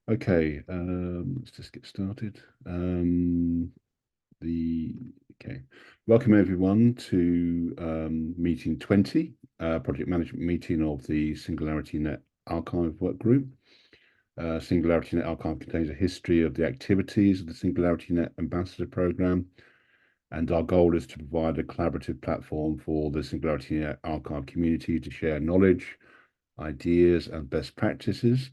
Okay, let's just get started. The okay, welcome everyone to meeting 20, project management meeting of the SingularityNET Archive work group. SingularityNET Archive contains a history of the activities of the SingularityNET Ambassador Program, and our goal is to provide a collaborative platform for the SingularityNET Archive community to share knowledge, ideas, and best practices.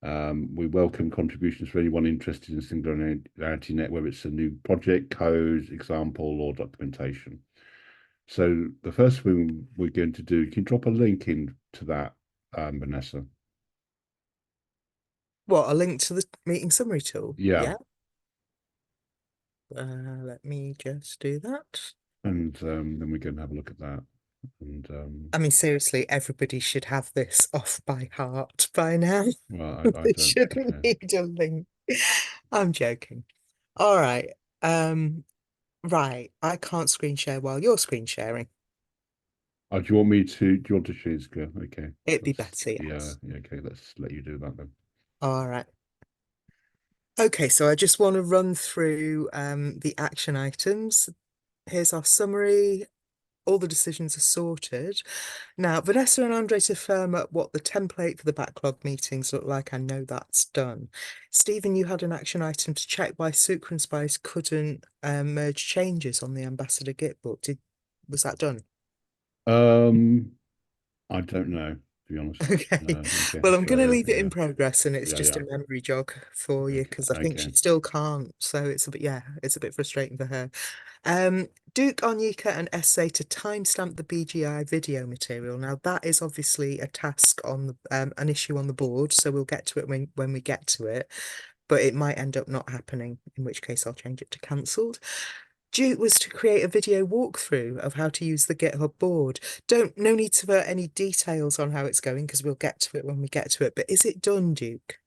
We welcome contributions from anyone interested in SingularityNET, whether it's a new project, code, example, or documentation. So the first thing we're going to do, can you drop a link into that, Vanessa? What, a link to the meeting summary tool? Yeah, Yeah. Let me just do that. and then we can have a look at that. And I mean, seriously, everybody should have this off by heart by now. well, I They don't. shouldn't Okay. need a link. I'm joking. All right. Right. I can't screen share while you're screen sharing. Oh, do you want me to? Do you want to share screen? Okay, It'd be that's better, yeah, yes. yeah. Okay, let's let you do that then. All right. Okay, so I just want to run through the action items. Here's our summary. All the decisions are sorted. Now, Vanessa and Andre to firm up what the template for the backlog meetings look like. I know that's done. Stephen, you had an action item to check why Sucre and Spice couldn't merge changes on the Ambassador Git book. Was that done? Um, I don't know, to be honest. Okay. Okay, Well, I'm going to so leave it yeah, in progress, and it's yeah, just yeah. a memory jog for you Okay, because I think okay. she still can't. So it's a bit, yeah, it's a bit frustrating for her. Duke, Onyeka, and Essay to timestamp the BGI video material. Now that is obviously a task on the an issue on the board, so we'll get to it when we get to it. But it might end up not happening, in which case I'll change it to cancelled. Duke was to create a video walkthrough of how to use the GitHub board. No need to put any details on how it's going because we'll get to it when we get to it. But is it done, Duke?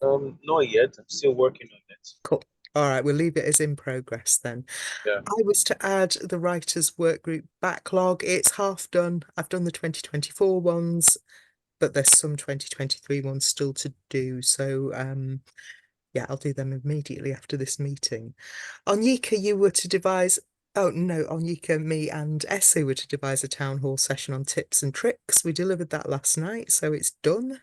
Not yet. I'm still working on it. Cool. All right, we'll leave it as in progress then. Yeah. I was to add the writers' workgroup backlog. It's half done. I've done the 2024 ones, but there's some 2023 ones still to do. So yeah, I'll do them immediately after this meeting. Onyeka, you were to devise. Oh no, Onyeka, me and Essie were to devise a town hall session on tips and tricks. We delivered that last night, so it's done.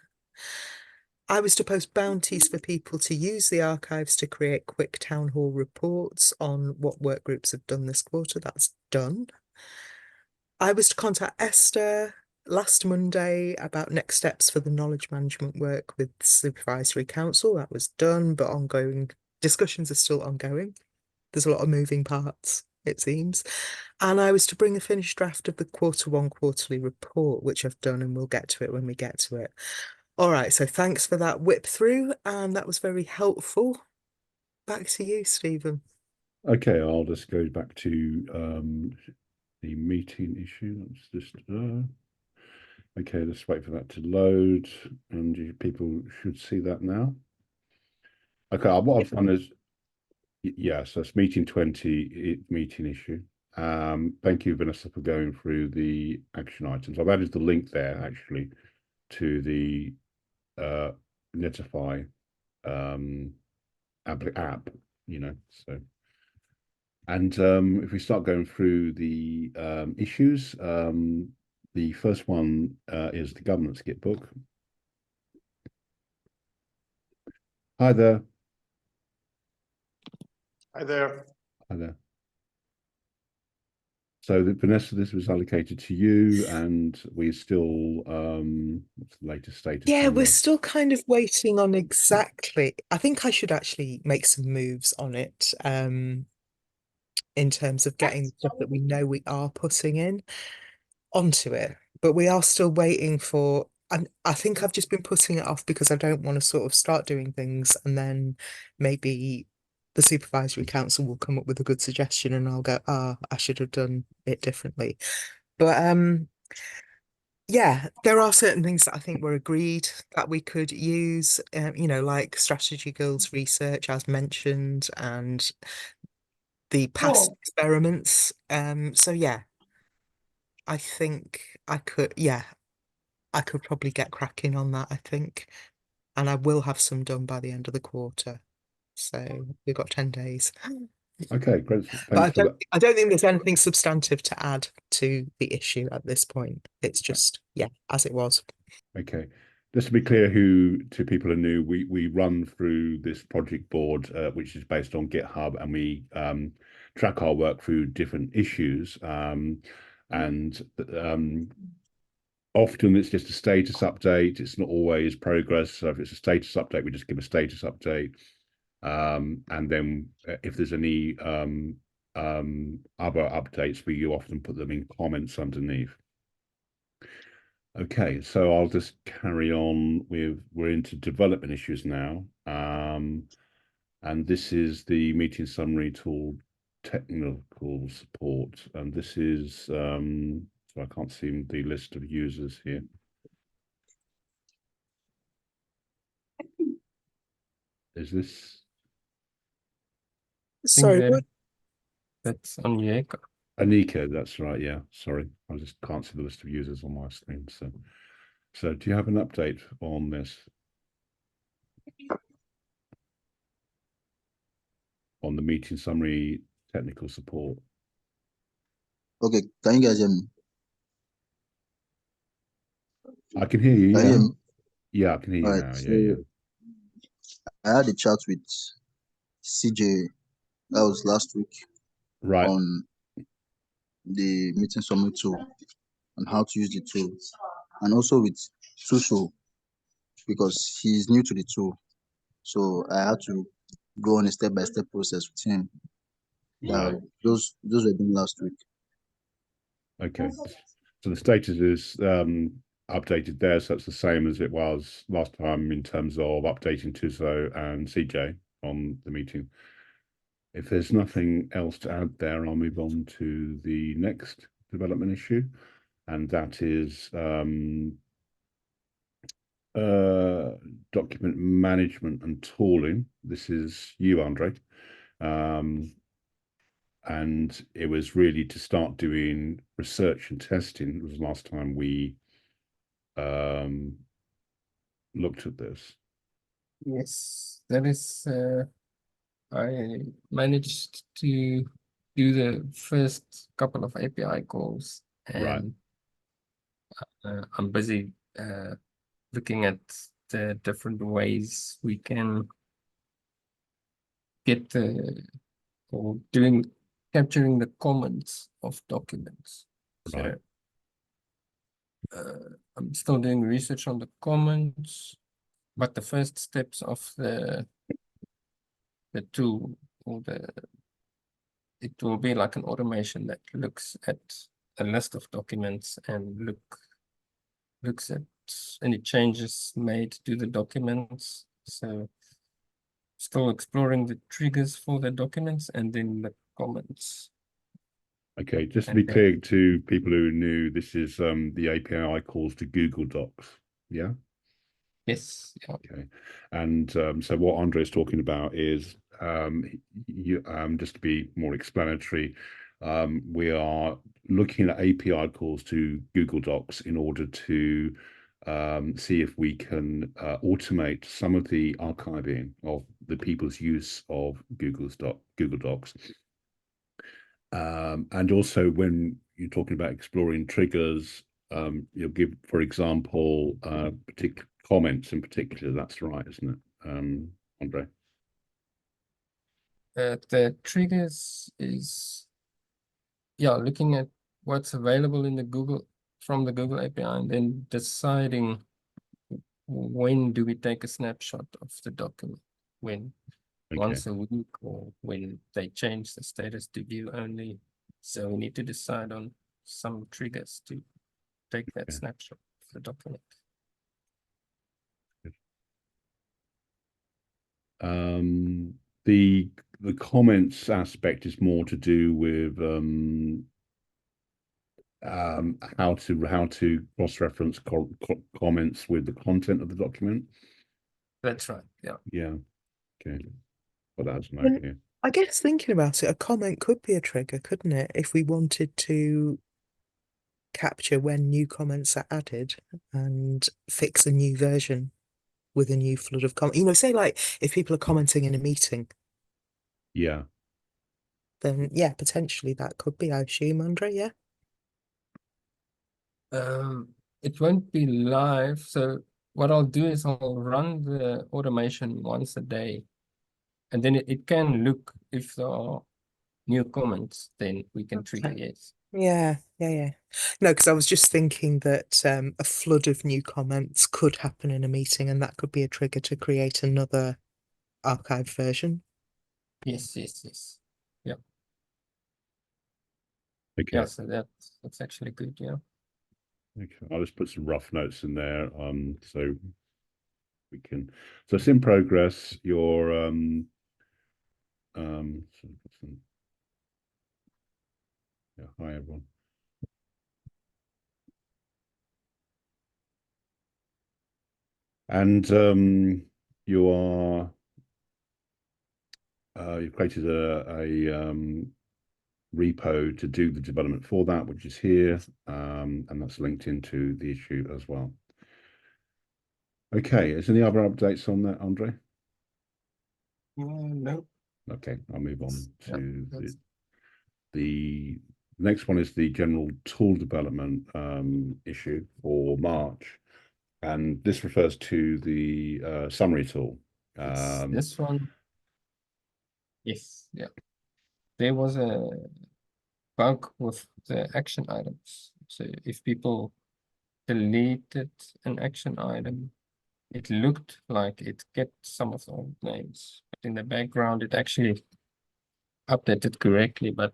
I was to post bounties for people to use the archives to create quick town hall reports on what work groups have done this quarter. That's done. I was to contact Esther last Monday about next steps for the knowledge management work with Supervisory Council. That was done, but ongoing discussions are still ongoing. There's a lot of moving parts, it seems. And I was to bring a finished draft of the quarter one quarterly report, which I've done, and we'll get to it when we get to it. All right, so thanks for that whip through, and that was very helpful. Back to you, Stephen. Okay, I'll just go back to the meeting issue. Let's just okay, let's wait for that to load, and people should see that now. Okay, what I've done is yeah, so it's meeting 20, meeting issue. Thank you, Vanessa, for going through the action items. I've added the link there actually to the Netify app, so. And if we start going through the issues, the first one is the governance Git book. Hi there. Hi there. Hi there. So Vanessa, this was allocated to you, and we're still what's the latest status Yeah, on we're the still kind of waiting on exactly. I think I should actually make some moves on it, in terms of getting the stuff that we know we are putting in onto it. But we are still waiting for, and I think I've just been putting it off because I don't want to sort of start doing things and then maybe the supervisory council will come up with a good suggestion and I'll go, ah, I should have done it differently. But yeah, there are certain things that I think were agreed that we could use, like strategy goals research, as mentioned, and the past experiments. So yeah, I think I could, yeah, I could probably get cracking on that, I think. and I will have some done by the end of the quarter. So we've got 10 days. Okay, great. But Thanks for that. I don't think there's anything substantive to add to the issue at this point. It's just, yeah, as it was. Okay. Just to be clear, to people who are new, we run through this project board, which is based on GitHub, and we track our work through different issues. Often it's just a status update. It's not always progress. So if it's a status update, we just give a status update. And then if there's any other updates, we often put them in comments underneath. Okay, so I'll just carry on we're into development issues now. And this is the meeting summary tool technical support. And this is, so I can't see the list of users here. Is this? Sorry, what? That's on Yeka. Anika, that's right. Yeah, sorry, I just can't see the list of users on my screen. So do you have an update on this? On the meeting summary technical support? Okay, can you guys hear me? I can hear you. Can you hear me? Yeah, I can hear you All now. right, Yeah. I had a chat with CJ, that was last week, Right. on the meeting summary tool and how to use the tool, and also with Suso, because he's new to the tool. So I had to go on a step-by-step process with him. Right. Those were done last week. Okay. So the status is updated there, so it's the same as it was last time in terms of updating Tuso and CJ on the meeting. If there's nothing else to add there, I'll move on to the next development issue, and that is document management and tooling. This is you, Andre. And it was really to start doing research and testing. It was the last time we looked at this. Yes, that is. I managed to do the first couple of API calls, and I'm busy looking at the different ways we can get capturing the comments of documents. Right. So I'm still doing research on the comments, but the first steps of the tool, or it will be like an automation that looks at a list of documents and looks at any changes made to the documents. So still exploring the triggers for the documents and then the comments. Okay, just to be clear to people who knew, this is the API calls to Google Docs. Yeah. Yes. Yeah. Okay. And so what Andre is talking about is just to be more explanatory, we are looking at API calls to Google Docs in order to see if we can automate some of the archiving of the people's use of Google Docs. And also when you're talking about exploring triggers, you'll give, for example, particular comments in particular. That's right, isn't it, Andre? The triggers is, yeah, looking at what's available in the from the Google API, and then deciding when do we take a snapshot of the document, when once a week, or when they change the status to view only. So we need to decide on some triggers to take that snapshot of the document. The comments aspect is more to do with how to cross-reference comments with the content of the document. That's right. Yeah. Yeah. Okay. Well, that's an idea. I guess thinking about it, a comment could be a trigger, couldn't it? If we wanted to capture when new comments are added and fix a new version with a new flood of comment. Say like if people are commenting in a meeting, Yeah. then yeah, potentially that could be, I assume, Andre, yeah. It won't be live. So what I'll do is I'll run the automation once a day, and then it can look if there are new comments, then we can trigger yes. Yeah. No, because I was just thinking that a flood of new comments could happen in a meeting, and that could be a trigger to create another archived version. Yes. Okay. Yeah, so that's actually good, yeah. Okay. I'll just put some rough notes in there. So we can. So it's in progress. Your yeah. Hi everyone. And you are you've created a repo to do the development for that, which is here, and that's linked into the issue as well. Okay, is there any other updates on that, Andre? No. Okay, I'll move on to Yeah, the next one is the general tool development issue for March, and this refers to the summary tool. this one. Yes, yeah. There was a bug with the action items. So if people deleted an action item, it looked like it kept some of the old names, but in the background it actually updated correctly, but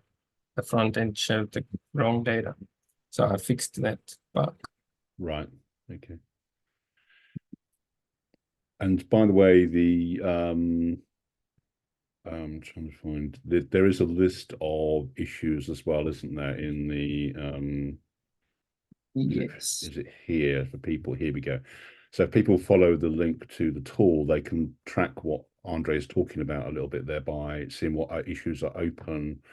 the front end showed the wrong data. So I fixed that bug. Right. Okay. And by the way, I'm trying to find there is a list of issues as well, isn't there? In the Yes. is it here for people? Here we go. So if people follow the link to the tool, they can track what Andre is talking about a little bit there by seeing what issues are open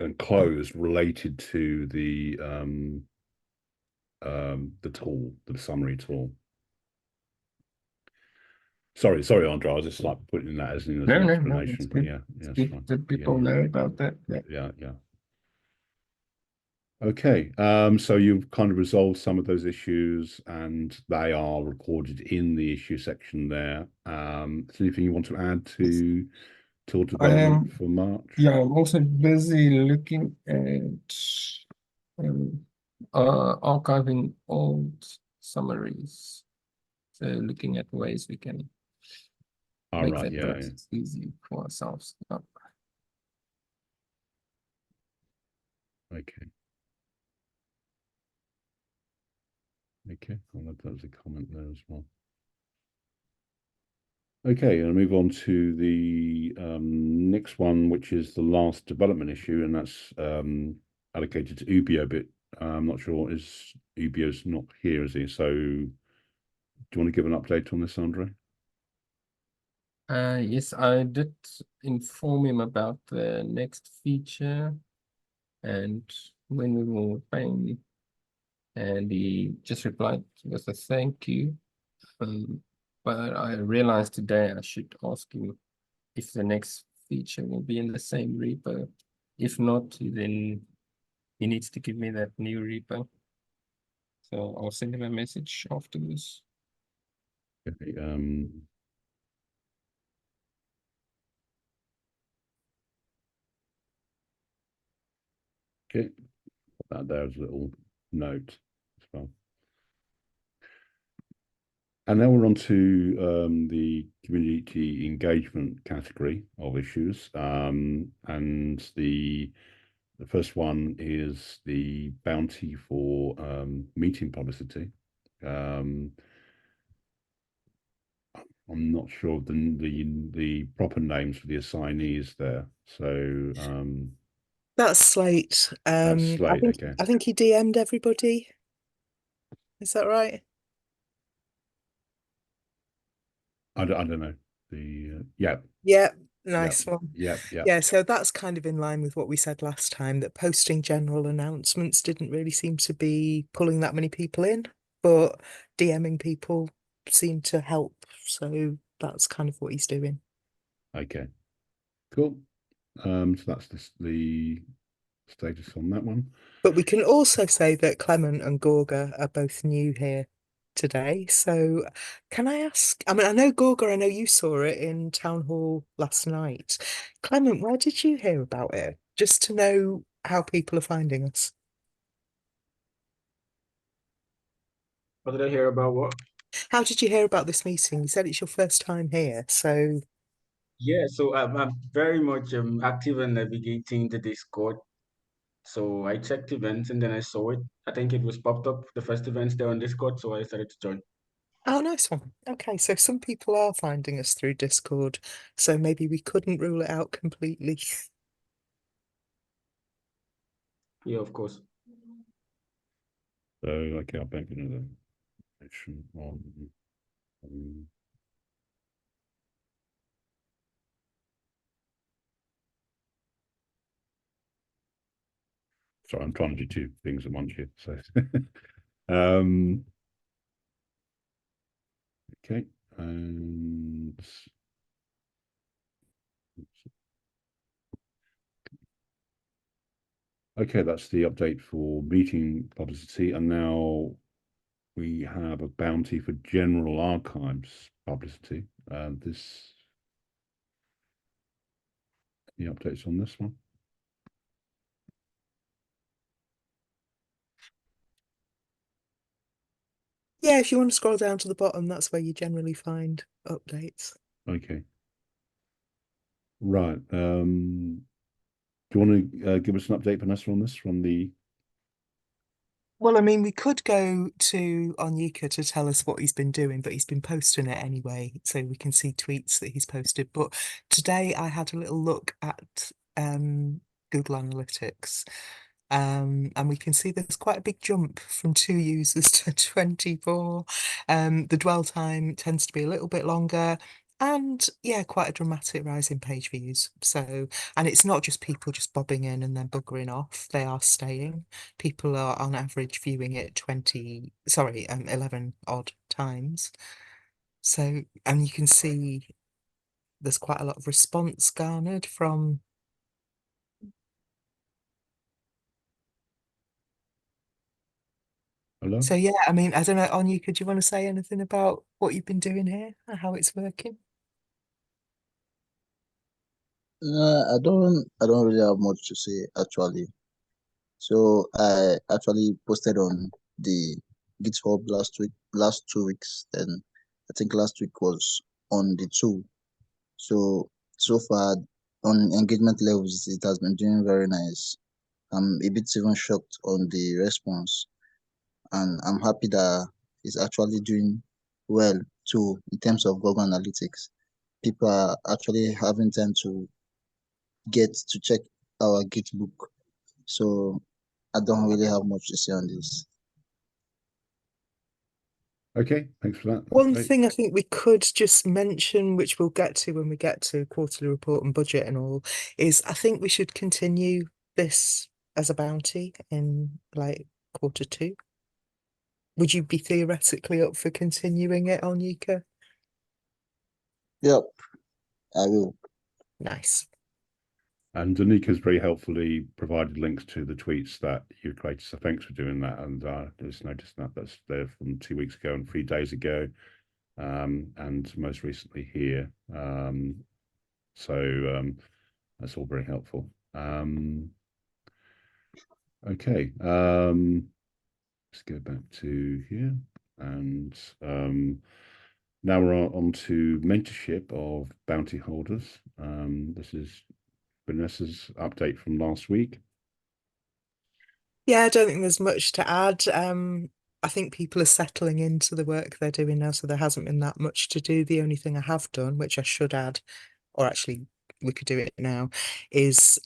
and closed related to the tool, the summary tool. Sorry, Andre. I was just like putting that as an explanation. It's But good. yeah, It's it's good fine. that people know about that. Yeah. Okay, so you've kind of resolved some of those issues and they are recorded in the issue section there. Is there anything you want to add to tool development for March? Yeah, I'm also busy looking at archiving old summaries. So looking at ways we can make that process easy for ourselves. Okay. Okay, there's a comment there as well. Okay, I'll move on to the next one, which is the last development issue, and that's allocated to Ubio, but I'm not sure, Ubio's not here, is he? So do you want to give an update on this, Andre? Yes, I did inform him about the next feature and when we will pay him, and he just replied with a thank you. But I realized today I should ask him if the next feature will be in the same repo. If not, then he needs to give me that new repo. So I'll send him a message afterwards. Okay, okay, there's a little note as well. And now we're on to the community engagement category of issues. And the first one is the bounty for meeting publicity. I'm not sure of the proper names for the assignees there. So That's Slate. that's Slate, okay. I think he DM'd everybody. Is that right? I don't know. Yeah. Yeah, nice one. Yeah. Yeah, so that's kind of in line with what we said last time, that posting general announcements didn't really seem to be pulling that many people in, but DMing people seem to help. So that's kind of what he's doing. Okay, cool. So that's the status on that one. But we can also say that Clement and Gorga are both new here today. So can I ask, I mean, I know Gorga, I know you saw it in Town Hall last night. Clement, where did you hear about it? Just to know how people are finding us. What did I hear about what? How did you hear about this meeting? You said it's your first time here, so Yeah, so I'm very much active in navigating the Discord. So I checked events and then I saw it. I think it was popped up, the first events there on Discord, so I decided to join. oh, nice one. Okay, so some people are finding us through Discord, so maybe we couldn't rule it out completely. Yeah, of course. So okay, I'll back into the section on sorry, I'm trying to do two things at once here. So okay, and okay, that's the update for meeting publicity, and now we have a bounty for general archives publicity. This the updates on this one. Yeah, if you want to scroll down to the bottom, that's where you generally find updates. Okay. Right. Do you want to give us an update, Vanessa, on this from the? Well, I mean, we could go to Onyeka to tell us what he's been doing, but he's been posting it anyway, so we can see tweets that he's posted. But today I had a little look at Google Analytics, and we can see there's quite a big jump from 2 users to 24. The dwell time tends to be a little bit longer. And yeah, quite a dramatic rise in page views. So, and it's not just people just bobbing in and then buggering off, they are staying. People are on average viewing it 11 odd times. So, and you can see there's quite a lot of response garnered from. Hello? So yeah, I mean, I don't know, Anya, could you want to say anything about what you've been doing here and how it's working? I don't really have much to say actually. So I actually posted on the GitHub last 2 weeks. Then I think last week was on the 2. So far on engagement levels, it has been doing very nice. I'm a bit even shocked on the response, and I'm happy that it's actually doing well too in terms of Google Analytics. People are actually having time to get to check our Gitbook. So I don't really have much to say on this. Okay, thanks for that. That's One great. thing I think we could just mention, which we'll get to when we get to quarterly report and budget and all, is I think we should continue this as a bounty in like Q2. Would you be theoretically up for continuing it, Onyeka? Yep, I will. Nice. And Danika's very helpfully provided links to the tweets that you created. So thanks for doing that. And just noticed that's there from 2 weeks ago and 3 days ago, and most recently here. So that's all very helpful. Okay, let's go back to here, and now we're on to mentorship of bounty holders. This is Vanessa's update from last week. Yeah, I don't think there's much to add. I think people are settling into the work they're doing now, so there hasn't been that much to do. The only thing I have done, which I should add, or actually we could do it now, is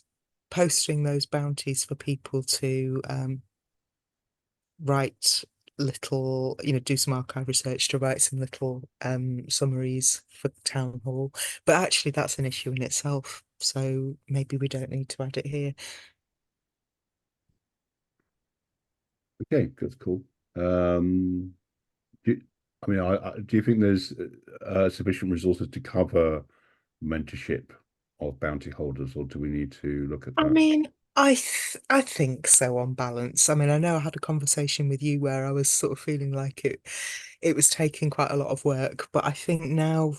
posting those bounties for people to write little, do some archive research to write some little summaries for Town Hall. But actually that's an issue in itself, so maybe we don't need to add it here. Okay, that's cool. I mean, do you think there's sufficient resources to cover mentorship of bounty holders, or do we need to look at I that? mean, I think so on balance. I mean, I know I had a conversation with you where I was sort of feeling like it was taking quite a lot of work, but I think now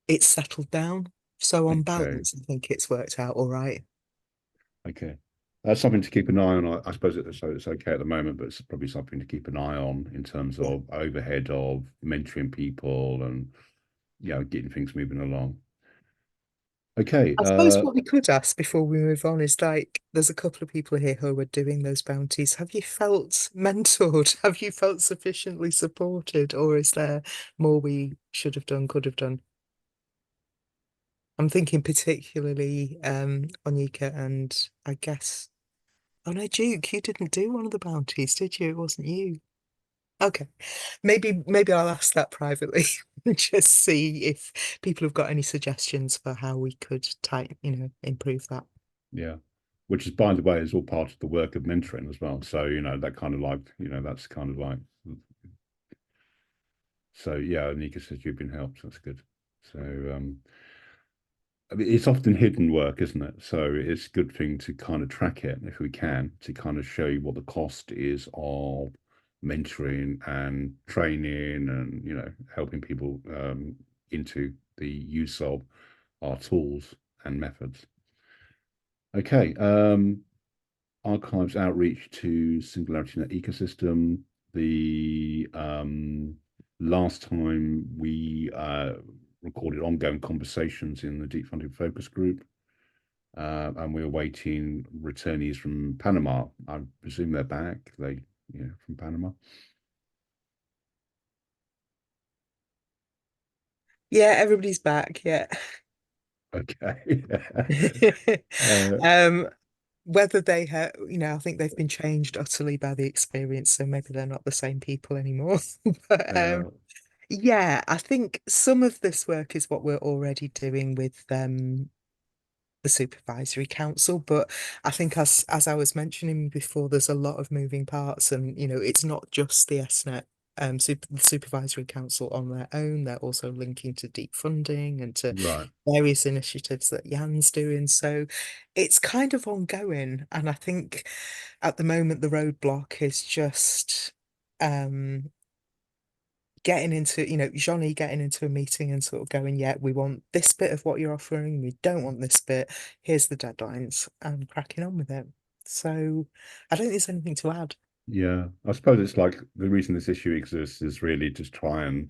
it's settled down. So on Okay. balance, I think it's worked out all right. Okay. That's something to keep an eye on. I suppose it's okay at the moment, but it's probably something to keep an eye on in terms Yeah. of overhead of mentoring people and, you know, getting things moving along. Okay. I suppose what we could ask before we move on is like, there's a couple of people here who are doing those bounties. Have you felt mentored? Have you felt sufficiently supported? Or is there more we should have done, could have done? I'm thinking particularly Onyeka and I guess, oh no, Duke, you didn't do one of the bounties, did you? It wasn't you. Okay. Maybe I'll ask that privately and just see if people have got any suggestions for how we could improve that. Yeah. Which is, by the way, is all part of the work of mentoring as well. So, you know, that kind of like, you know, that's kind of like, so yeah, Nika says you've been helped. That's good. So, I mean, it's often hidden work, isn't it? So it's a good thing to kind of track it if we can, to kind of show you what the cost is of mentoring and training and, you know, helping people into the use of our tools and methods. Okay. Archives outreach to SingularityNET ecosystem. The last time we recorded ongoing conversations in the deep funding focus group, and we're awaiting returnees from Panama. I presume they're back. From Panama. Yeah, everybody's back. Yeah. Okay. Whether they have, I think they've been changed utterly by the experience, so maybe they're not the same people anymore. But yeah, I think some of this work is what we're already doing with the supervisory council, but I think as I was mentioning before, there's a lot of moving parts, and it's not just the SNET supervisory council on their own. They're also linking to deep funding and to right. various initiatives that Jan's doing. So it's kind of ongoing, and I think at the moment the roadblock is just getting into, Johnny getting into a meeting and sort of going, yeah, we want this bit of what you're offering, we don't want this bit, here's the deadlines, and cracking on with it. So I don't think there's anything to add. Yeah, I suppose it's like the reason this issue exists is really just try and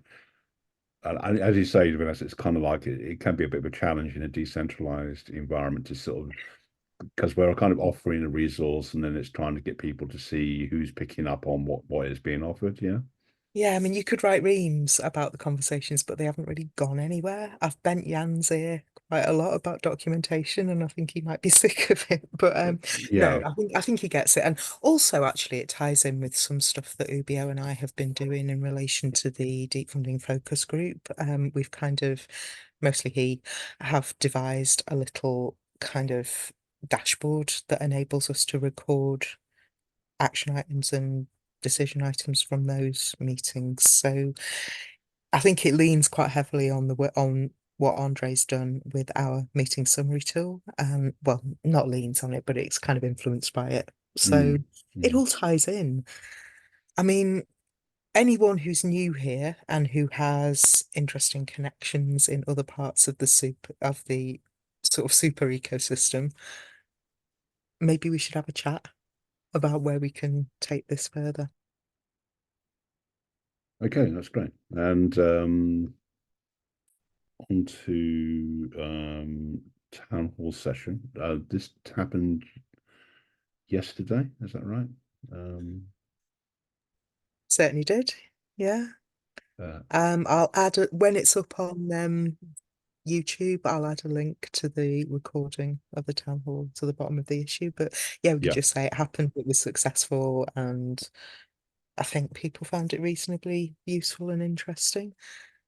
as you say, Vanessa, it's kind of like it can be a bit of a challenge in a decentralized environment to sort of, because we're kind of offering a resource and then it's trying to get people to see who's picking up on what is being offered. Yeah. Yeah, I mean, you could write reams about the conversations, but they haven't really gone anywhere. I've bent Jan's ear quite a lot about documentation, and I think he might be sick of it. But Yeah. no, I think he gets it. And also, actually, it ties in with some stuff that Ubio and I have been doing in relation to the deep funding focus group. We've kind of, mostly he, have devised a little kind of dashboard that enables us to record action items and decision items from those meetings. So I think it leans quite heavily on what Andre's done with our meeting summary tool. Well, not leans on it, but it's kind of influenced by it. So it all ties in. I mean, anyone who's new here and who has interesting connections in other parts of the sort of super ecosystem, maybe we should have a chat about where we can take this further. Okay, that's great. And on to town hall session. This happened yesterday, is that right? Certainly did. Yeah. I'll add when it's up on YouTube, I'll add a link to the recording of the town hall to the bottom of the issue. But yeah, we could just say it happened, it was successful, and I think people found it reasonably useful and interesting.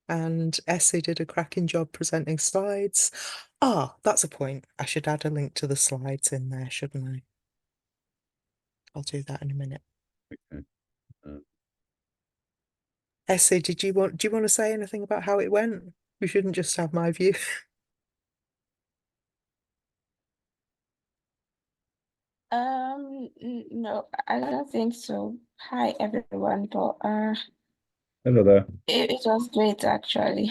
And Essie did a cracking job presenting slides. Ah, that's a point. I should add a link to the slides in there, shouldn't I? I'll do that in a minute. Okay. Essie, do you want to say anything about how it went? We shouldn't just have my view. No, I don't think so. Hi, everyone. But Hello there. it was great actually.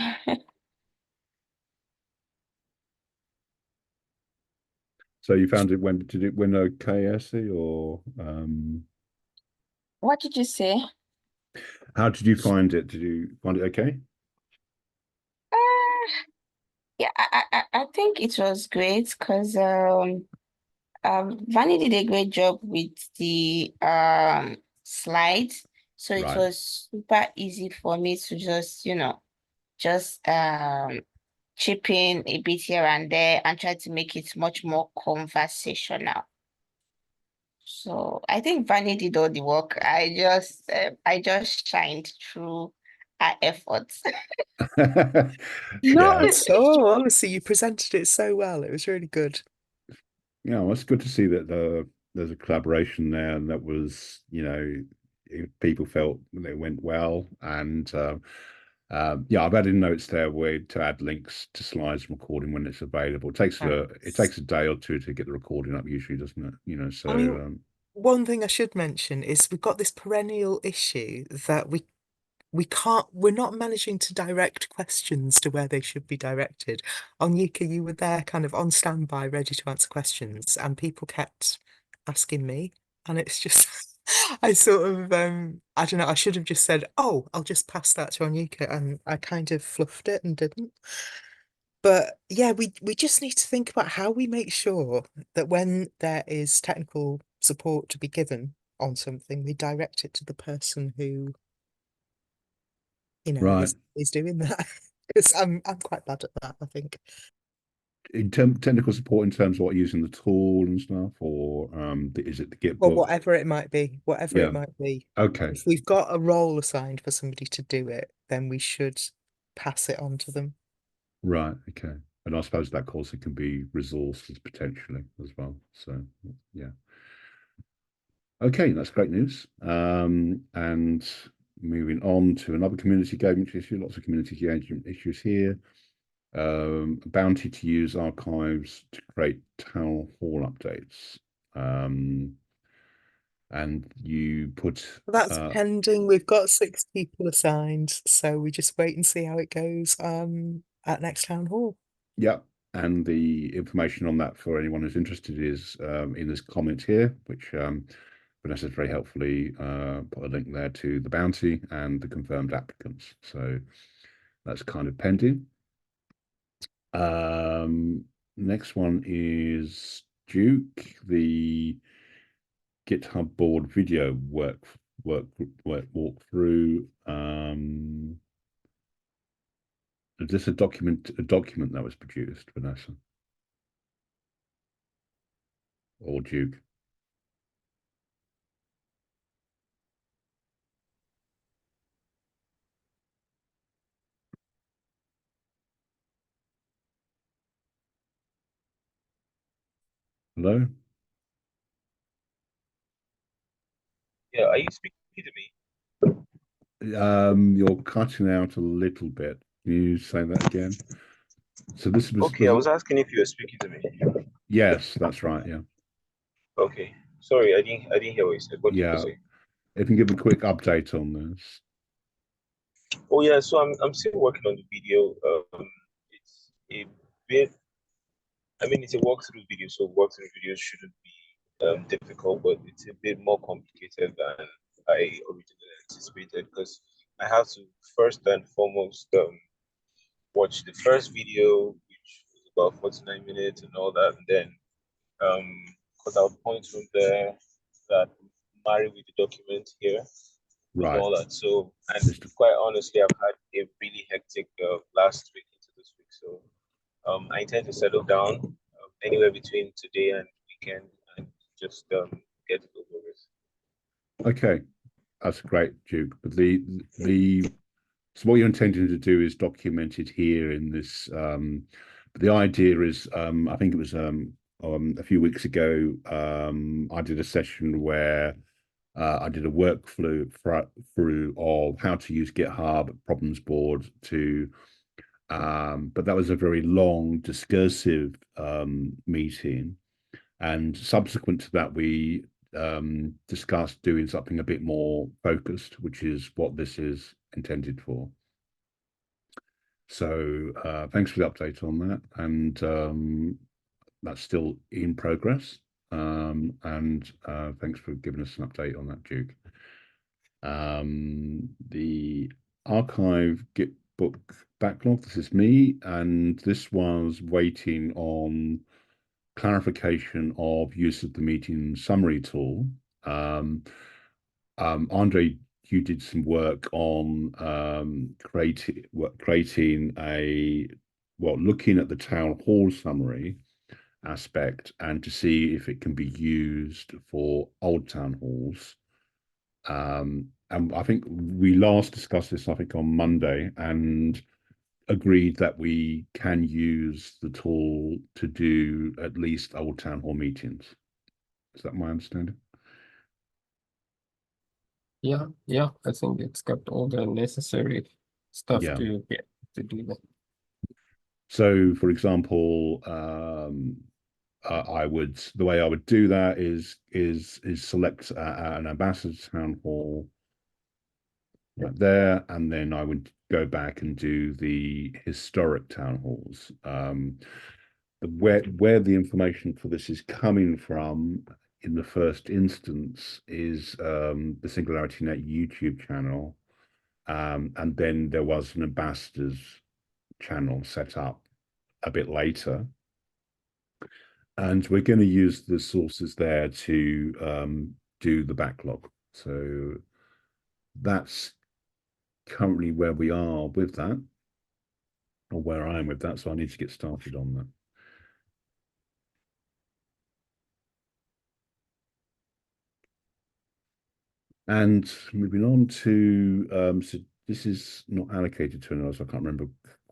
So you found did it win okay, Essie, or What did you say? how did you find it? Did you find it okay? Yeah, I think it was great because Vanny did a great job with the slides. So it Right. was super easy for me to just, just chip in a bit here and there and try to make it much more conversational. So I think Vanny did all the work. I just shined through our efforts. Not Yeah. at all. Honestly, you presented it so well. It was really good. Yeah, well, it's good to see that there's a collaboration there, and that was, people felt it went well. And yeah, I've added notes there where to add links to slides and recording when it's available. It takes a day or two to get the recording up, usually, doesn't it? So I mean, one thing I should mention is we've got this perennial issue that we're not managing to direct questions to where they should be directed. On Yuka, you were there kind of on standby, ready to answer questions, and people kept asking me, and it's just I sort of I don't know, I should have just said, oh, I'll just pass that to Anyuka, and I kind of fluffed it and didn't. But yeah, we just need to think about how we make sure that when there is technical support to be given on something, we direct it to the person who right. is doing that. Because I'm quite bad at that, I think. In technical support in terms of what using the tool and stuff, or is it the Git Or book? whatever it might be, Yeah. Okay. If we've got a role assigned for somebody to do it, then we should pass it on to them. Right. Okay. And I suppose that also can be resources potentially as well. So yeah. Okay, that's great news. And moving on to another community engagement issue, lots of community engagement issues here. Bounty to use archives to create town hall updates. And you put That's pending. We've got 6 people assigned, so we just wait and see how it goes at next town hall. yeah, and the information on that for anyone who's interested is in this comment here, which Vanessa very helpfully put a link there to the bounty and the confirmed applicants. So that's kind of pending. Next one is Duke, the GitHub board video walkthrough. Is this a document that was produced, Vanessa? Or Duke? Hello? Yeah, are you speaking to me? You're cutting out a little bit. Can you say that again? So this was Okay, I was asking if you were speaking to me. Yes, that's right. Yeah. Okay. Sorry, I didn't hear what you said. What did you say? If you can give a quick update on this. Oh yeah, so I'm still working on the video. It's a bit, I mean, it's a walkthrough video, so walkthrough videos shouldn't be difficult, but it's a bit more complicated than I originally anticipated, because I have to first and foremost watch the first video, which was about 49 minutes and all that, and then because I'll point from there that marry with the document here and Right. all that. So, and quite honestly, I've had a really hectic last week into this week. So, I intend to settle down anywhere between today and weekend and just get it over with. Okay, that's great, Duke. But so what you're intending to do is document it here in this. But the idea is, I think it was a few weeks ago. I did a session where I did a workflow through of how to use GitHub problems board to, but that was a very long discursive meeting. And subsequent to that, we discussed doing something a bit more focused, which is what this is intended for. So thanks for the update on that. And that's still in progress. And thanks for giving us an update on that, Duke. The archive Git book backlog, this is me, and this was waiting on clarification of use of the meeting summary tool. Andre, you did some work on creating looking at the town hall summary aspect and to see if it can be used for old town halls. And I think we last discussed this, I think, on Monday, and agreed that we can use the tool to do at least old town hall meetings. Is that my understanding? Yeah, I think it's got all the necessary stuff to do that. So, for example, the way I would do that is select an ambassador town hall right there, and then I would go back and do the historic town halls. Where the information for this is coming from in the first instance is the SingularityNET YouTube channel, and then there was an ambassadors channel set up a bit later, and we're going to use the sources there to do the backlog. So that's currently where we are with that, or where I am with that, so I need to get started on that. And moving on to, so this is not allocated to anyone else. I can't remember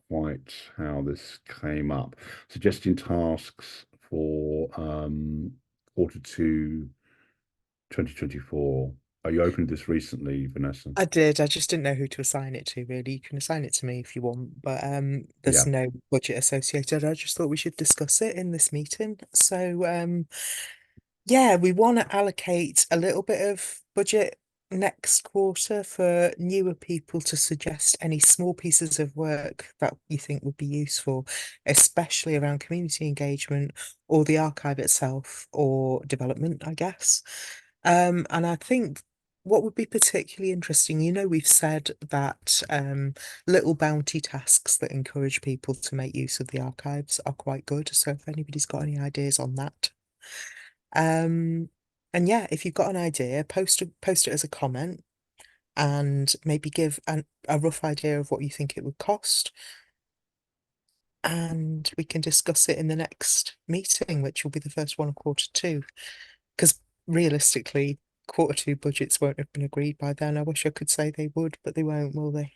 quite how this came up. Suggesting tasks for Q2 2024. Are you opened this recently, Vanessa? I did. I just didn't know who to assign it to, really. You can assign it to me if you want, but there's no budget associated. I just thought we should discuss it in this meeting. So yeah, we want to allocate a little bit of budget next quarter for newer people to suggest any small pieces of work that you think would be useful, especially around community engagement or the archive itself or development, I guess. And I think what would be particularly interesting, we've said that little bounty tasks that encourage people to make use of the archives are quite good. So if anybody's got any ideas on that. And yeah, if you've got an idea, post it as a comment and maybe give a rough idea of what you think it would cost. And we can discuss it in the next meeting, which will be the first one of Q2. Because realistically, Q2 budgets won't have been agreed by then. I wish I could say they would, but they won't, will they?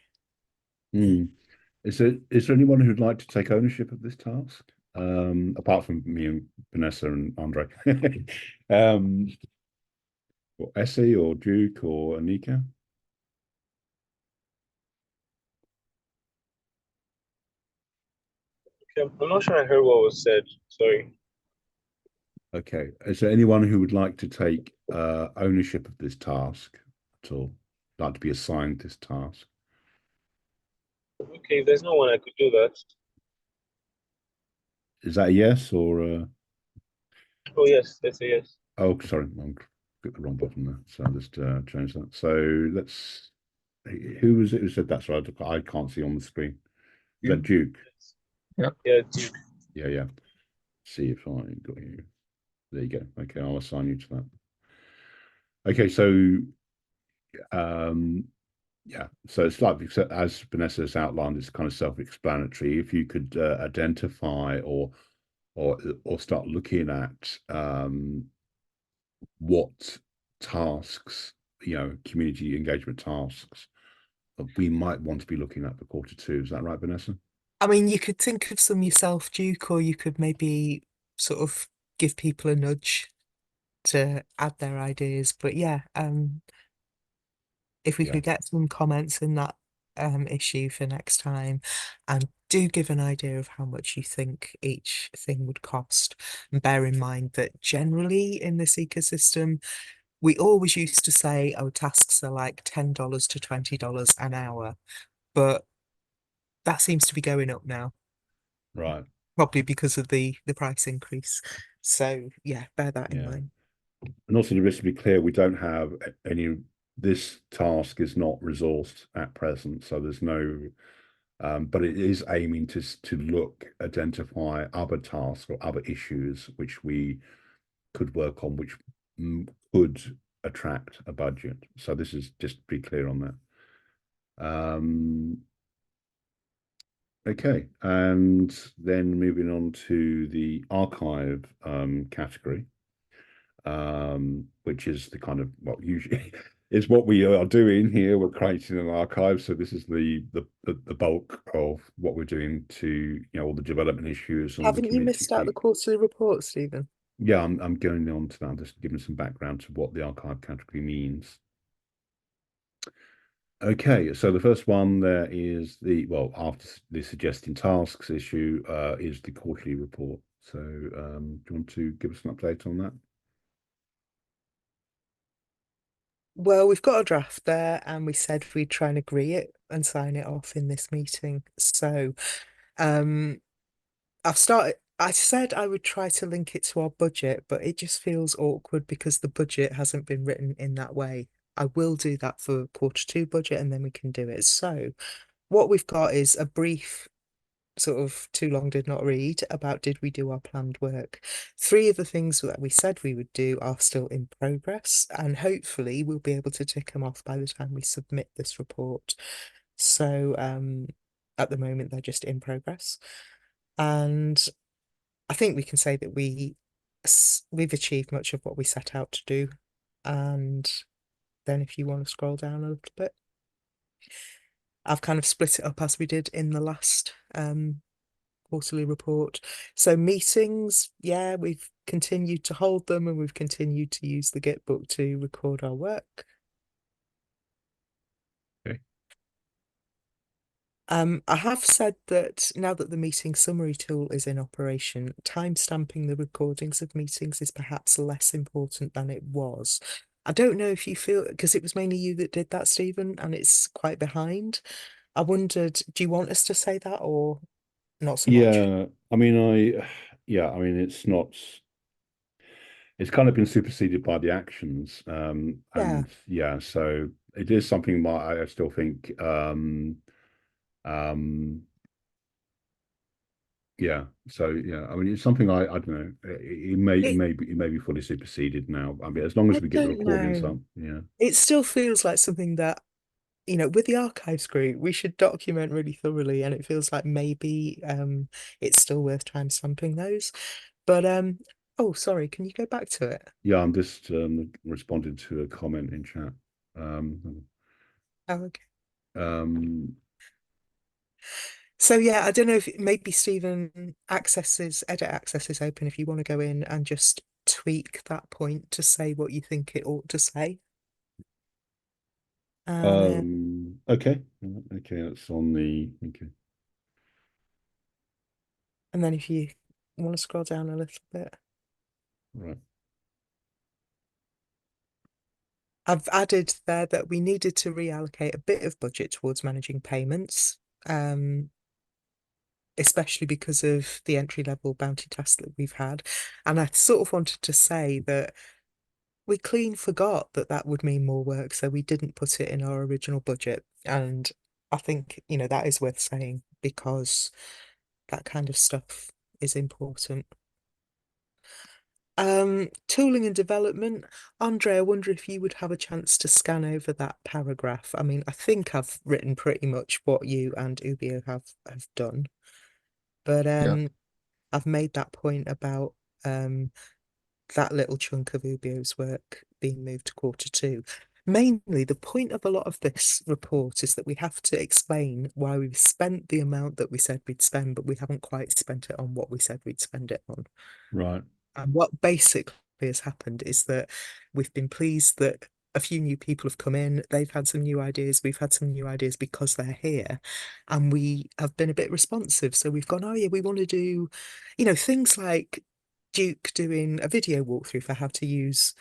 Is there anyone who'd like to take ownership of this task? Apart from me and Vanessa and Andre. Or Essie or Duke or Anika? Okay, I'm not sure I heard what was said. Sorry. Okay. Is there anyone who would like to take ownership of this task at all? Like to be assigned this task? Okay, if there's no one I could do that. Is that a yes or Oh yes, that's a yes. Oh, sorry, I clicked the wrong button there. So I'll just change that. So let's. Who was it who said that? So I can't see on the screen. Is that Duke? Yeah, Duke. Yeah. See if I got you. There you go. Okay, I'll assign you to that. Okay, so yeah, so it's like, as Vanessa has outlined, it's kind of self-explanatory. If you could identify or start looking at what tasks, community engagement tasks we might want to be looking at for Q2. Is that right, Vanessa? I mean, you could think of some yourself, Duke, or you could maybe sort of give people a nudge to add their ideas. But yeah, if we Yeah. could get some comments in that issue for next time, and do give an idea of how much you think each thing would cost. And bear in mind that generally in this ecosystem, we always used to say, oh, tasks are like $10 to $20 an hour, but that seems to be going up now, Right. probably because of the price increase. So yeah, bear that in Yeah. mind. And also, just to be clear, we don't have any. This task is not resourced at present, so there's no. But it is aiming to identify other tasks or other issues which we could work on, which could attract a budget. So this is just to be clear on that. Okay, and then moving on to the archive category, which is the kind of what usually is what we are doing here. We're creating an archive, so this is the bulk of what we're doing to all the development issues and the Haven't you community. missed out the quarterly report, Stephen? Yeah, I'm going on to that. I'm just giving some background to what the archive category means. Okay, so the first one there is after the suggesting tasks issue is the quarterly report. So do you want to give us an update on that? Well, we've got a draft there, and we said we'd try and agree it and sign it off in this meeting. So I said I would try to link it to our budget, but it just feels awkward because the budget hasn't been written in that way. I will do that for Q2 budget, and then we can do it. So what we've got is a brief sort of too long did not read about did we do our planned work. 3 of the things that we said we would do are still in progress, and hopefully we'll be able to tick them off by the time we submit this report. So at the moment they're just in progress, and I think we can say that we've achieved much of what we set out to do. And then if you want to scroll down a little bit, I've kind of split it up as we did in the last quarterly report. So meetings, yeah, we've continued to hold them, and we've continued to use the Gitbook to record our work. Okay. I have said that now that the meeting summary tool is in operation, timestamping the recordings of meetings is perhaps less important than it was. I don't know if you feel, because it was mainly you that did that, Stephen, and it's quite behind. I wondered, do you want us to say that or not so much? Yeah, I mean, it's not. It's kind of been superseded by the actions, and so it is something I still think. Yeah, so yeah, I mean, it's something I don't know. It may be fully superseded now. I mean, as long as we get the recordings up, yeah. It still feels like something that, with the archives group, we should document really thoroughly, and it feels like maybe it's still worth timestamping those. But oh, sorry, can you go back to it? Yeah, I'm just responding to a comment in chat. Oh, okay. So yeah, I don't know if maybe Stephen edit access is open if you want to go in and just tweak that point to say what you think it ought to say. Okay, that's on the okay. And then if you want to scroll down a little bit. Right. I've added there that we needed to reallocate a bit of budget towards managing payments, especially because of the entry-level bounty task that we've had. And I sort of wanted to say that we clean forgot that that would mean more work, so we didn't put it in our original budget. And I think, that is worth saying because that kind of stuff is important. Tooling and development. Andre, I wonder if you would have a chance to scan over that paragraph. I mean, I think I've written pretty much what you and Ubio have done. But I've made that point about that little chunk of Ubio's work being moved to Q2. Mainly, the point of a lot of this report is that we have to explain why we've spent the amount that we said we'd spend, but we haven't quite spent it on what we said we'd spend it on. Right. And what basically has happened is that we've been pleased that a few new people have come in. They've had some new ideas. We've had some new ideas because they're here, and we have been a bit responsive. So we've gone, oh yeah, we want to do, things like Duke doing a video walkthrough for how to use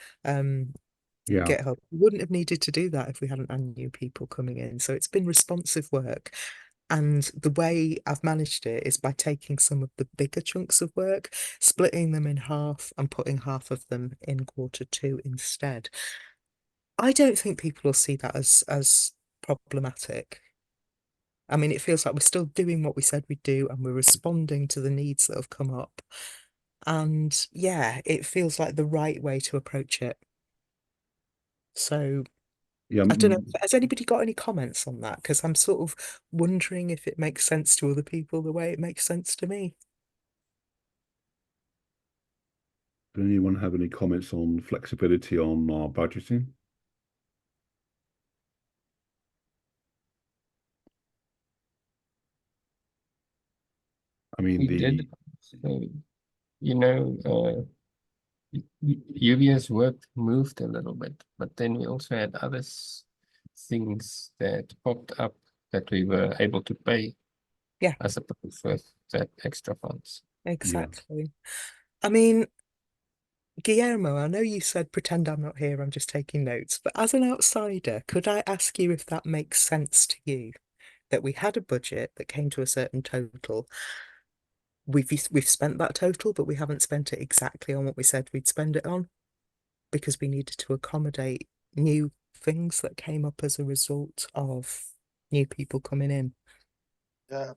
Yeah. GitHub. We wouldn't have needed to do that if we hadn't had new people coming in. So it's been responsive work. And the way I've managed it is by taking some of the bigger chunks of work, splitting them in half and putting half of them in Q2 instead. I don't think people will see that as problematic. I mean, it feels like we're still doing what we said we'd do, and we're responding to the needs that have come up. And yeah, it feels like the right way to approach it. So Yeah. I don't know, has anybody got any comments on that? Because I'm sort of wondering if it makes sense to other people the way it makes sense to me. Does anyone have any comments on flexibility on our budgeting? I mean, We did, UBS work moved a little bit, but then we also had other things that popped up that we were able to pay. Yeah. As opposed to that extra funds. Exactly. I mean, Guillermo, I know you said pretend I'm not here, I'm just taking notes, but as an outsider, could I ask you if that makes sense to you? That we had a budget that came to a certain total. We've spent that total, but we haven't spent it exactly on what we said we'd spend it on, because we needed to accommodate new things that came up as a result of new people coming in. Yeah,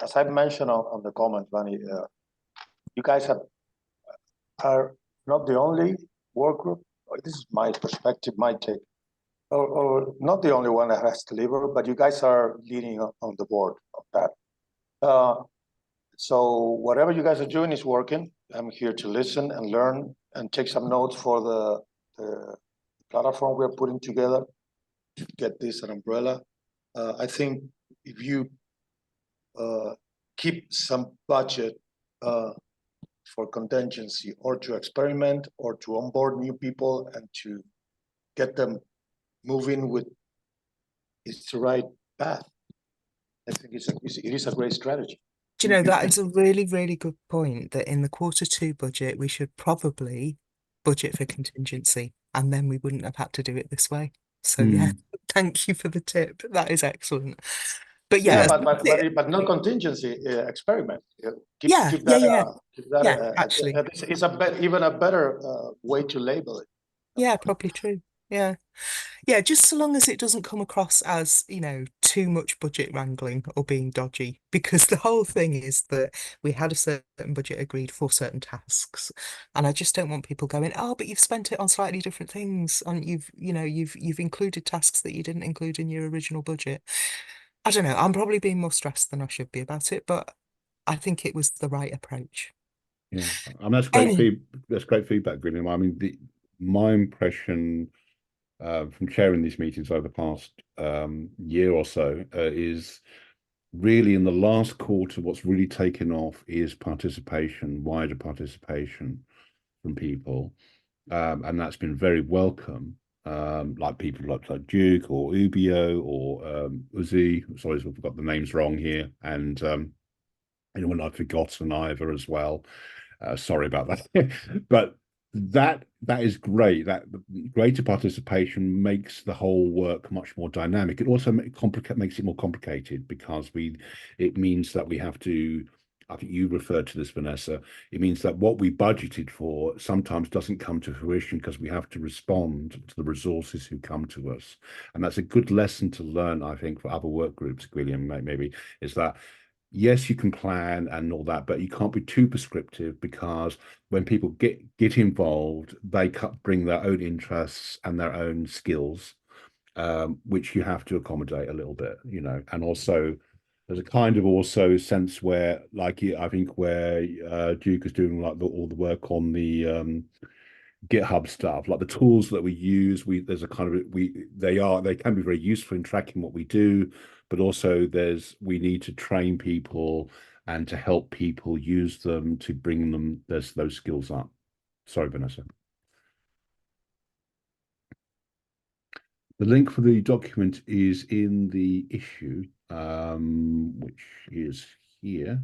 as I mentioned on the comments, Vanny, you guys are not the only work group. This is my perspective, my take, or not the only one that has to deliver, but you guys are leading on the board of that. So whatever you guys are doing is working. I'm here to listen and learn and take some notes for the platform we're putting together to get this an umbrella. I think if you keep some budget for contingency or to experiment or to onboard new people and to get them moving with, it's the right path. I think it is a great strategy. Do you know, that is a really, really good point, that in the Q2 budget, we should probably budget for contingency, and then we wouldn't have had to do it this way. So yeah, thank you for the tip. That is excellent. But yeah, but not contingency, experiment. Keep that. Actually, it's even a better way to label it. Yeah, probably true. Yeah. Yeah, just so long as it doesn't come across as, too much budget wrangling or being dodgy, because the whole thing is that we had a certain budget agreed for certain tasks, and I just don't want people going, oh, but you've spent it on slightly different things, and you've included tasks that you didn't include in your original budget. I don't know, I'm probably being more stressed than I should be about it, but I think it was the right approach. Yeah, and that's great that's great feedback, William. I mean, my impression from chairing these meetings over the past year or so is really in the last quarter, what's really taken off is participation, wider participation from people. And that's been very welcome. Like people like Duke or Ubio or Uzi, sorry, I forgot the names wrong here. And anyone I've forgotten either as well. Sorry about that. But that is great. That greater participation makes the whole work much more dynamic. It also makes it more complicated, because it means that we have to, I think you referred to this, Vanessa, it means that what we budgeted for sometimes doesn't come to fruition because we have to respond to the resources who come to us. And that's a good lesson to learn, I think, for other work groups, William, maybe, is that yes, you can plan and all that, but you can't be too prescriptive, because when people get involved, they bring their own interests and their own skills, which you have to accommodate a little bit, and also there's a kind of also sense where, like, I think where Duke is doing like all the work on the GitHub stuff, like the tools that we use, there's a kind of they can be very useful in tracking what we do, but also we need to train people and to help people use them to bring those skills up. Sorry, Vanessa. The link for the document is in the issue, which is here.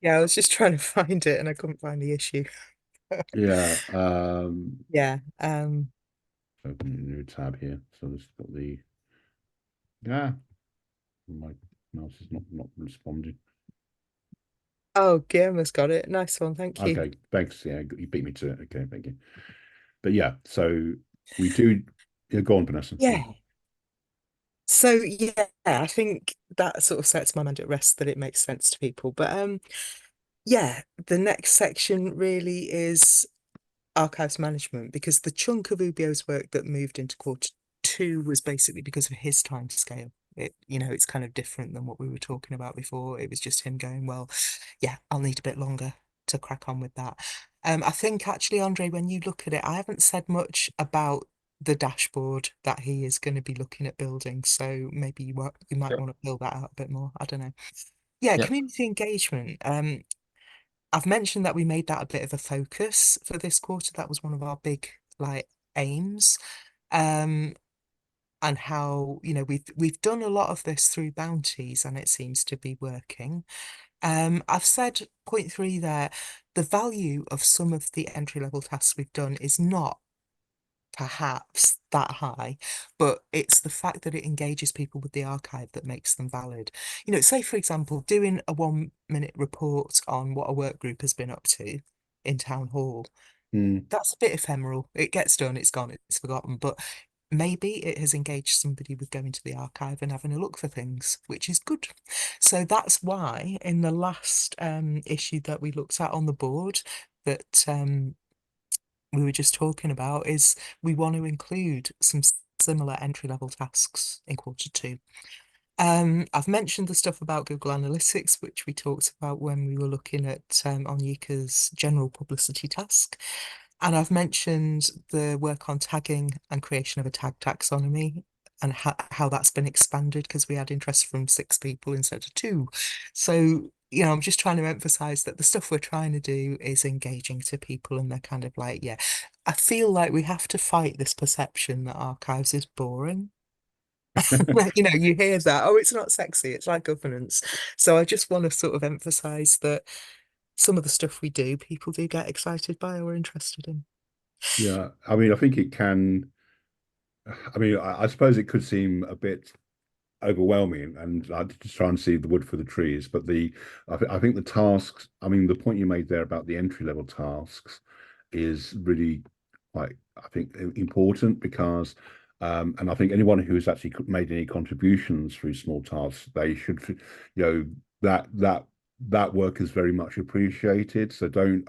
Yeah, I was just trying to find it and I couldn't find the issue. Yeah. Yeah. Open a new tab here. So this got the my mouse is not responding. Oh, Guillermo's got it. Nice one, thank you. Okay, thanks. Yeah, you beat me to it. Okay, thank you. But yeah, so we do. Yeah, go on, Vanessa. Yeah. So yeah, I think that sort of sets my mind at rest that it makes sense to people. But yeah, the next section really is archives management, because the chunk of Ubio's work that moved into Q2 was basically because of his time scale. It's kind of different than what we were talking about before. It was just him going, well, yeah, I'll need a bit longer to crack on with that. I think actually, Andre, when you look at it, I haven't said much about the dashboard that he is going to be looking at building. So maybe you might Yep. want to build that out a bit more. I don't know. Yeah, Yep. community engagement. I've mentioned that we made that a bit of a focus for this quarter. That was one of our big aims. And how, we've done a lot of this through bounties and it seems to be working. I've said point 3 there, the value of some of the entry-level tasks we've done is not perhaps that high, but it's the fact that it engages people with the archive that makes them valid. Say for example, doing a 1-minute report on what a work group has been up to in town hall. That's a bit ephemeral. It gets done, it's gone, it's forgotten, but maybe it has engaged somebody with going to the archive and having a look for things, which is good. So that's why in the last issue that we looked at on the board that we were just talking about, is we want to include some similar entry-level tasks in Q2. I've mentioned the stuff about Google Analytics, which we talked about when we were looking at Onyeka's general publicity task. And I've mentioned the work on tagging and creation of a tag taxonomy and how that's been expanded because we had interest from 6 people instead of 2. So, I'm just trying to emphasize that the stuff we're trying to do is engaging to people and they're kind of like, yeah, I feel like we have to fight this perception that archives is boring. You hear that, oh, it's not sexy, it's like governance. So I just want to sort of emphasize that some of the stuff we do, people do get excited by or interested in. Yeah, I mean, I think it can. I mean, I suppose it could seem a bit overwhelming, and I just try and see the wood for the trees. But I think the tasks. I mean, the point you made there about the entry-level tasks is really quite, I think, important because. And I think anyone who has actually made any contributions through small tasks, they should, that work is very much appreciated. So don't,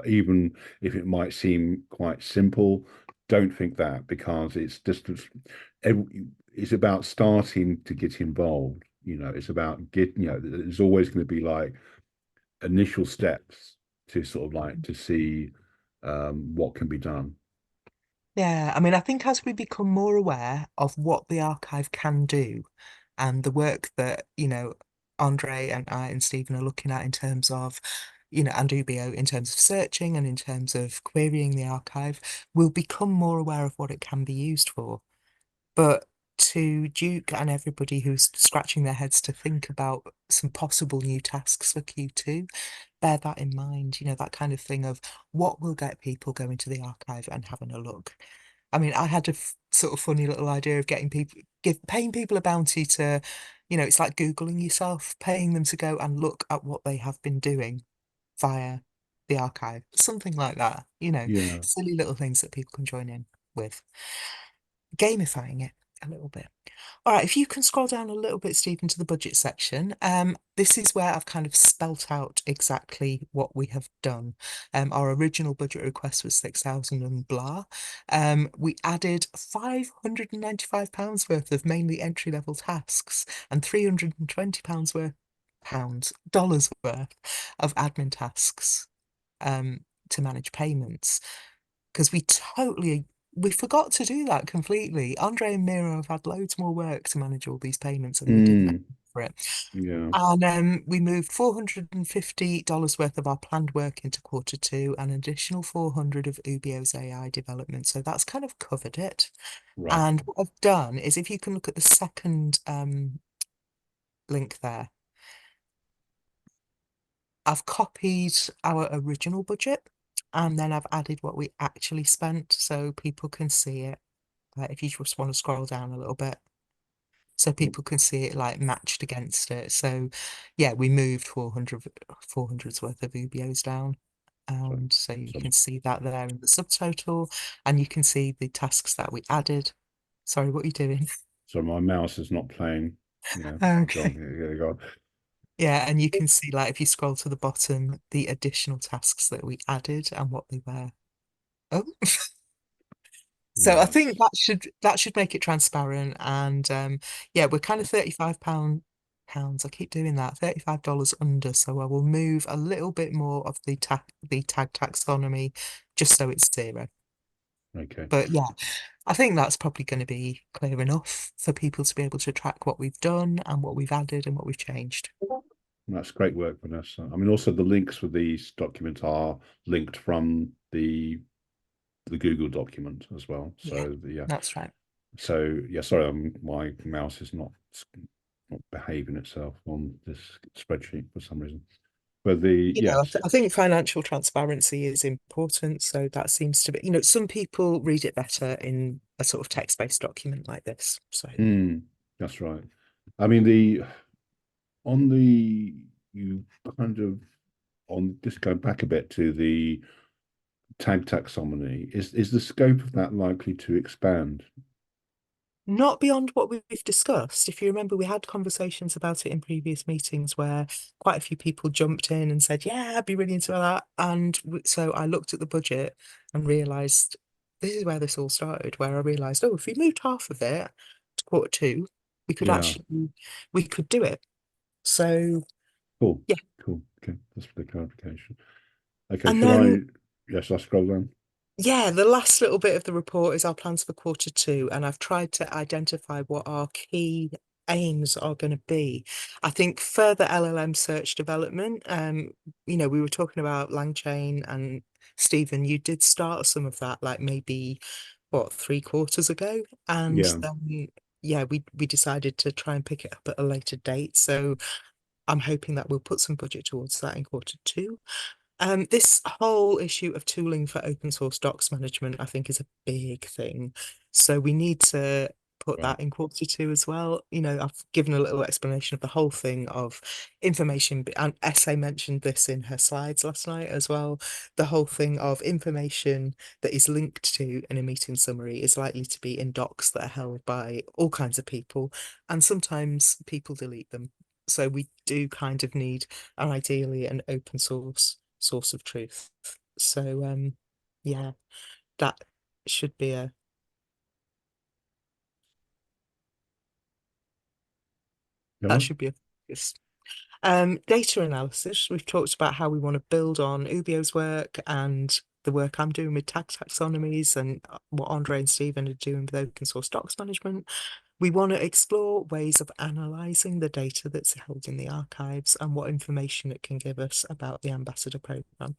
even if it might seem quite simple, don't think that, because it's just it's about starting to get involved. It's about getting. There's always going to be like initial steps to sort of like to see what can be done. Yeah, I mean, I think as we become more aware of what the archive can do and the work that, Andre and I and Stephen are looking at in terms of, and Ubio in terms of searching and in terms of querying the archive, we'll become more aware of what it can be used for. But to Duke and everybody who's scratching their heads to think about some possible new tasks for Q2, bear that in mind, that kind of thing of what will get people going to the archive and having a look. I mean, I had a sort of funny little idea of paying people a bounty to, it's like Googling yourself, paying them to go and look at what they have been doing via the archive, something like that, Yeah. silly little things that people can join in with. Gamifying it a little bit. All right, if you can scroll down a little bit, Stephen, to the budget section. This is where I've kind of spelt out exactly what we have done. Our original budget request was 6,000 and blah. We added £595 worth of mainly entry-level tasks and £320 dollars worth of admin tasks to manage payments. Because we forgot to do that completely. Andre and Miro have had loads more work to manage all these payments and we didn't for it. Yeah. And we moved $450 worth of our planned work into Q2 and an additional 400 of Ubio's AI development. So that's kind of covered it. Right. And what I've done is, if you can look at the second link there, I've copied our original budget and then I've added what we actually spent so people can see it. If you just want to scroll down a little bit, so people can see it like matched against it. So yeah, we moved 400's worth of Ubios down. And so you can see that there in the subtotal, and you can see the tasks that we added. Sorry, what are you doing? So my mouse is not playing. Yeah. Okay. Go on. Yeah, and you can see, like, if you scroll to the bottom, the additional tasks that we added and what they were. Oh. So I think that should make it transparent. And yeah, we're kind of £35 pounds. I keep doing that, $35 under. So I will move a little bit more of the tag taxonomy just so it's zero. Okay. But yeah, I think that's probably going to be clear enough for people to be able to track what we've done and what we've added and what we've changed. That's great work, Vanessa. I mean, also the links for these documents are linked from the Google document as well. So yeah, that's right. So yeah, sorry, my mouse is not behaving itself on this spreadsheet for some reason. But I think financial transparency is important. So that seems to be, some people read it better in a sort of text-based document like this. So that's right. I mean, you kind of, on just going back a bit to the tag taxonomy, is the scope of that likely to expand? not beyond what we've discussed. If you remember, we had conversations about it in previous meetings where quite a few people jumped in and said, yeah, I'd be really into that. And so I looked at the budget and realised this is where this all started, where I realised, oh, if we moved half of it to Q2, we could we could do it. So cool. Yeah. Cool. Okay, that's for the clarification. Okay, And should then, yes, I scroll down. Yeah, the last little bit of the report is our plans for Q2, and I've tried to identify what our key aims are going to be. I think further LLM search development. We were talking about LangChain, and Stephen, you did start some of that, like maybe 3 quarters ago, and then we decided to try and pick it up at a later date. So I'm hoping that we'll put some budget towards that in Q2. This whole issue of tooling for open source docs management, I think, is a big thing. So we need to put that in Q2 as well. I've given a little explanation of the whole thing of information, and Essay mentioned this in her slides last night as well. The whole thing of information that is linked to in a meeting summary is likely to be in docs that are held by all kinds of people, and sometimes people delete them. So we do kind of need, ideally, an open source of truth. So yeah, that should be focus. Data analysis, we've talked about how we want to build on Ubio's work and the work I'm doing with tag taxonomies and what Andre and Stephen are doing with open source docs management. We want to explore ways of analysing the data that's held in the archives and what information it can give us about the Ambassador Program.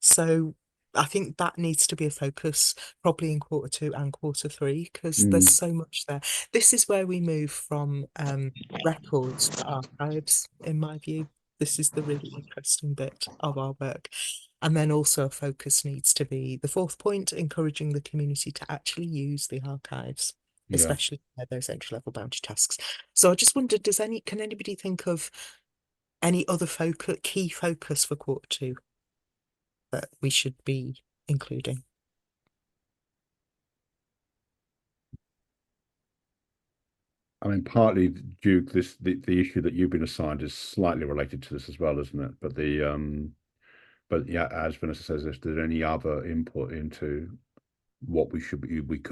So I think that needs to be a focus probably in Q2 and Q3 because there's so much there. This is where we move from records to archives, in my view. This is the really interesting bit of our work. And then also a focus needs to be the fourth point, encouraging the community to actually use the archives, especially those entry-level bounty tasks. So I just wondered, can anybody think of any other key focus for Q2 that we should be including? I mean, partly due to the issue that you've been assigned is slightly related to this as well, isn't it? But yeah, as Vanessa says, if there's any other input into what we could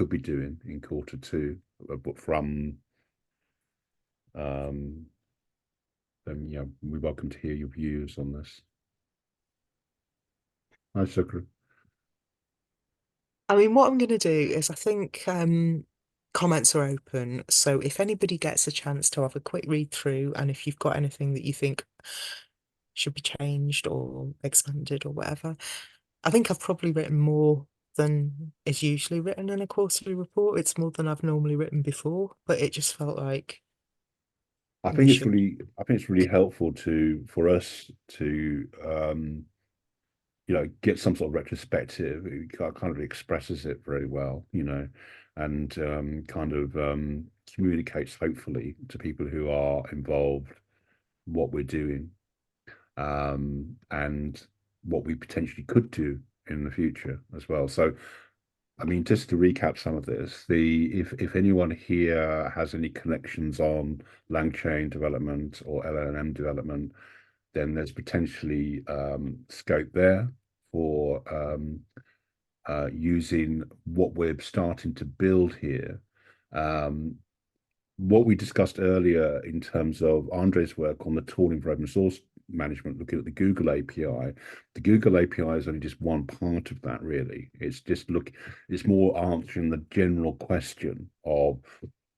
be doing in Q2, but from then we're welcome to hear your views on this. Hi, Sukru. I mean, what I'm going to do is I think comments are open. So if anybody gets a chance to have a quick read through, and if you've got anything that you think should be changed or expanded or whatever, I think I've probably written more than is usually written in a quarterly report. It's more than I've normally written before, but it just felt like I we think it's should. really helpful for us to get some sort of retrospective. It kind of expresses it very well, and kind of communicates hopefully to people who are involved what we're doing, and what we potentially could do in the future as well. So, I mean, just to recap some of this, if anyone here has any connections on LangChain development or LLM development, then there's potentially scope there for using what we're starting to build here. What we discussed earlier in terms of Andre's work on the tooling for open source management, looking at the Google API. The Google API is only just one part of that, really. It's more answering the general question of,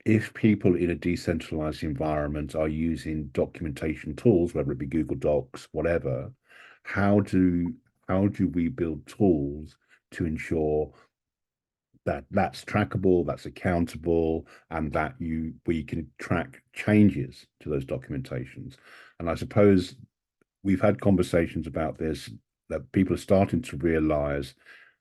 if people in a decentralized environment are using documentation tools, whether it be Google Docs, whatever, how do we build tools to ensure that that's trackable, that's accountable, and that we can track changes to those documentations? And I suppose we've had conversations about this, that people are starting to realize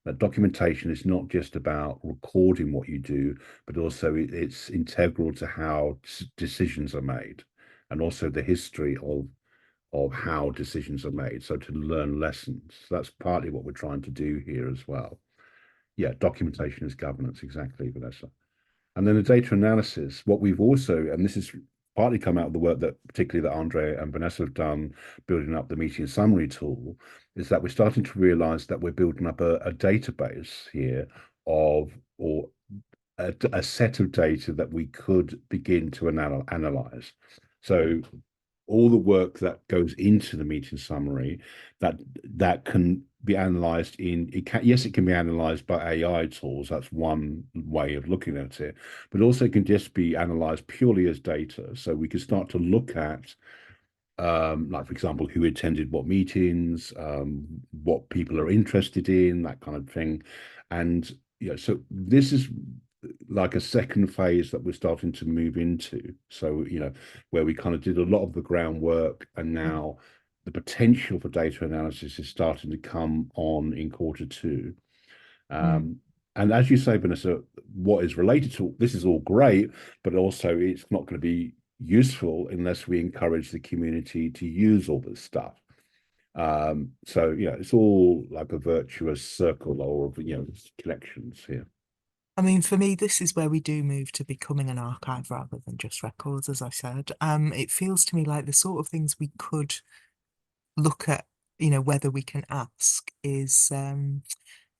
that documentation is not just about recording what you do, but also it's integral to how decisions are made, and also the history of how decisions are made. So to learn lessons, that's partly what we're trying to do here as well. Yeah, documentation is governance, exactly, Vanessa. And then the data analysis, what we've also, and this is partly come out of the work that particularly that Andre and Vanessa have done, building up the meeting summary tool, is that we're starting to realize that we're building up a database here or a set of data that we could begin to analyze. So all the work that goes into the meeting summary, that can be analyzed yes, it can be analyzed by AI tools. That's one way of looking at it, but also it can just be analyzed purely as data. So we can start to look at, like, for example, who attended what meetings, what people are interested in, that kind of thing. And so this is like a second phase that we're starting to move into. So, where we kind of did a lot of the groundwork, and now the potential for data analysis is starting to come on in Q2. And as you say, Vanessa, what is related to this is all great, but also it's not going to be useful unless we encourage the community to use all this stuff. So it's all like a virtuous circle, or connections here. I mean, for me, this is where we do move to becoming an archive rather than just records, as I said. It feels to me like the sort of things we could look at, whether we can ask, is going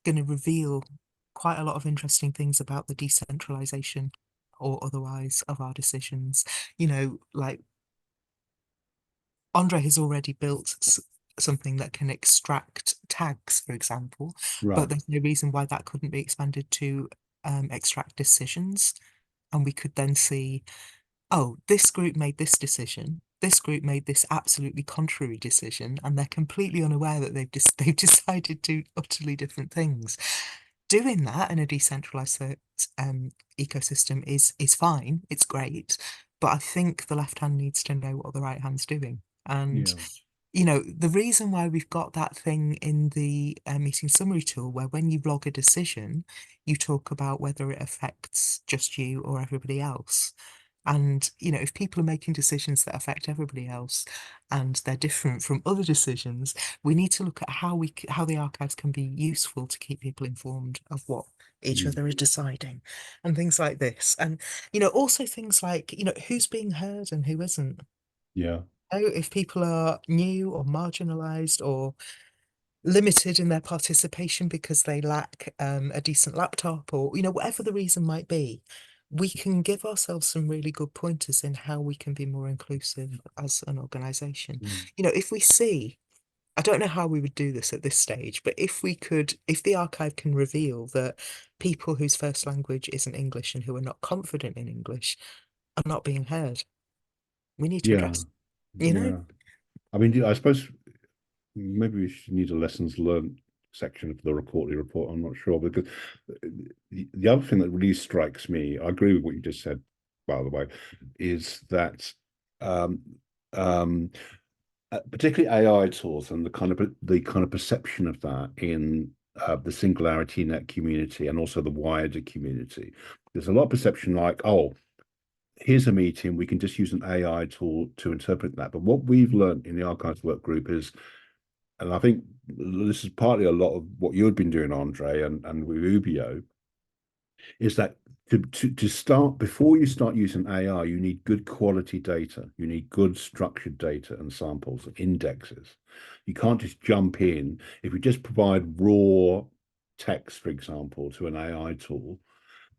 to reveal quite a lot of interesting things about the decentralization or otherwise of our decisions. Like Andre has already built something that can extract tags, for example, but there's no reason why that couldn't be expanded to extract decisions. And we could then see, oh, this group made this decision, this group made this absolutely contrary decision, and they're completely unaware that they've decided to utterly different things. Doing that in a decentralized ecosystem is fine, it's great, but I think the left hand needs to know what the right hand's doing. And the reason why we've got that thing in the meeting summary tool, where when you log a decision, you talk about whether it affects just you or everybody else. And, if people are making decisions that affect everybody else and they're different from other decisions, we need to look at how the archives can be useful to keep people informed of what each other is deciding and things like this. And, also things like, who's being heard and who isn't. Yeah. If people are new or marginalized or limited in their participation because they lack a decent laptop, or whatever the reason might be, we can give ourselves some really good pointers in how we can be more inclusive as an organization. If we see I don't know how we would do this at this stage, but if the archive can reveal that people whose first language isn't English and who are not confident in English are not being heard, we need to Yeah, address, you know? I mean, I suppose maybe we should need a lessons learned section of the quarterly report. I'm not sure, because the other thing that really strikes me, I agree with what you just said, by the way, is that particularly AI tools and the kind of perception of that in the SingularityNET community and also the wider community. There's a lot of perception like, oh, here's a meeting, we can just use an AI tool to interpret that. But what we've learned in the archives work group is, and I think this is partly a lot of what you've been doing, Andre, and with Ubio, is that to start, before you start using AI, you need good quality data. You need good structured data and samples and indexes. You can't just jump in. If you just provide raw text, for example, to an AI tool,